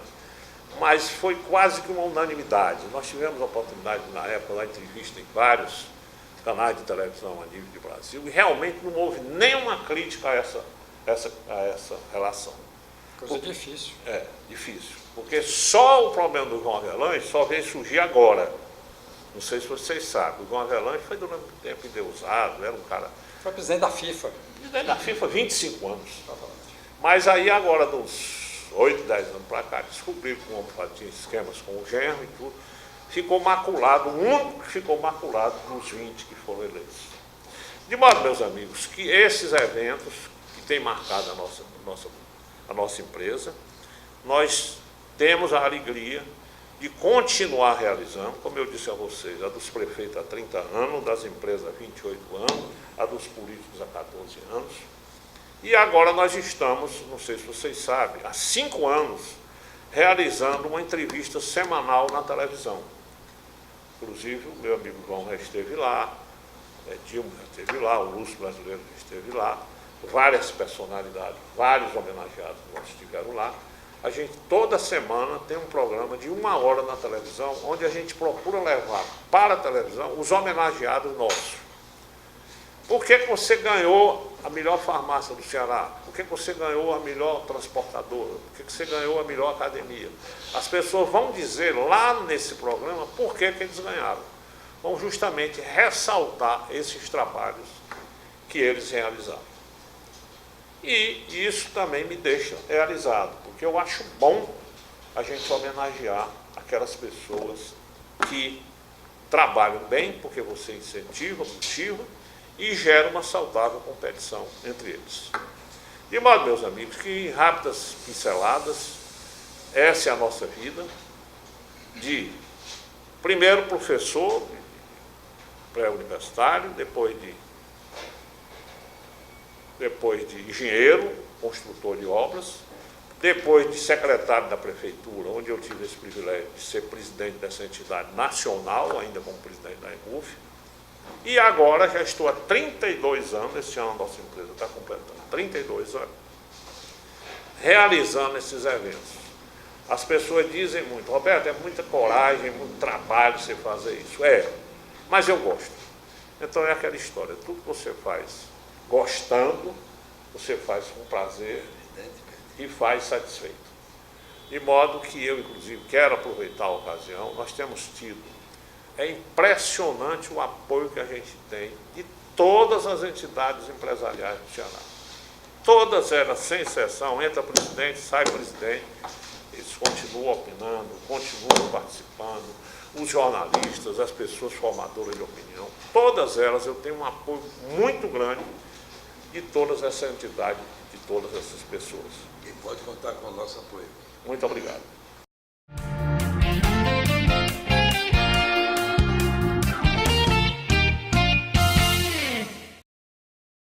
mas foi quase que uma unanimidade. Nós tivemos a oportunidade, na época, da entrevista em vários canais de televisão a nível de Brasil, e realmente não houve nenhuma crítica a essa relação. Coisa difícil. É, difícil. Porque só o problema do João Avelange só veio surgir agora. Não sei se vocês sabem, o João Avelange foi durante muito tempo endeusado, era um cara... Foi presidente da FIFA. Presidente da FIFA há 25 anos. Mas aí agora, de uns 8, 10 anos para cá, descobriram que o homem tinha esquemas com o genro e tudo, ficou maculado, o único que ficou maculado dos 20 que foram eleitos. De modo, meus amigos, que esses eventos que têm marcado a nossa empresa, nós temos a alegria de continuar realizando, como eu disse a vocês, a dos prefeitos há 30 anos, das empresas há 28 anos, a dos políticos há 14 anos. E agora nós estamos, não sei se vocês sabem, há 5 anos, realizando uma entrevista semanal na televisão. Inclusive, o meu amigo João já esteve lá, Dilma já esteve lá, o Lúcio Brasileiro já esteve lá, várias personalidades, vários homenageados nós estiveram lá. A gente, toda semana, tem um programa de 1 hora na televisão, onde a gente procura levar para a televisão os homenageados nossos. Por que você ganhou a melhor farmácia do Ceará? Por que você ganhou a melhor transportadora? Por que você ganhou a melhor academia? As pessoas vão dizer lá nesse programa por que eles ganharam. Vão justamente ressaltar esses trabalhos que eles realizaram. E isso também me deixa realizado, porque eu acho bom a gente homenagear aquelas pessoas que trabalham bem, porque você incentiva, motiva, e gera uma saudável competição entre eles. De modo, meus amigos, que em rápidas pinceladas, essa é a nossa vida, de primeiro professor pré-universitário, depois de engenheiro, construtor de obras, depois de secretário da prefeitura, onde eu tive esse privilégio de ser presidente dessa entidade nacional, ainda como presidente da EMUF, e agora já estou há 32 anos, esse ano a nossa empresa está completando 32 anos, realizando esses eventos. As pessoas dizem muito, Roberto, é muita coragem, muito trabalho você fazer isso. Mas eu gosto. Então é aquela história, tudo que você faz gostando, você faz com prazer e faz satisfeito. De modo que eu, inclusive, quero aproveitar a ocasião, nós temos tido, é impressionante o apoio que a gente tem de todas as entidades empresariais do Ceará. Todas elas, sem exceção, entra presidente, sai presidente, eles continuam opinando, continuam participando, os jornalistas, as pessoas formadoras de opinião, todas elas eu tenho um apoio muito grande de todas essas entidades, de todas essas pessoas. E pode contar com o nosso apoio. Muito obrigado.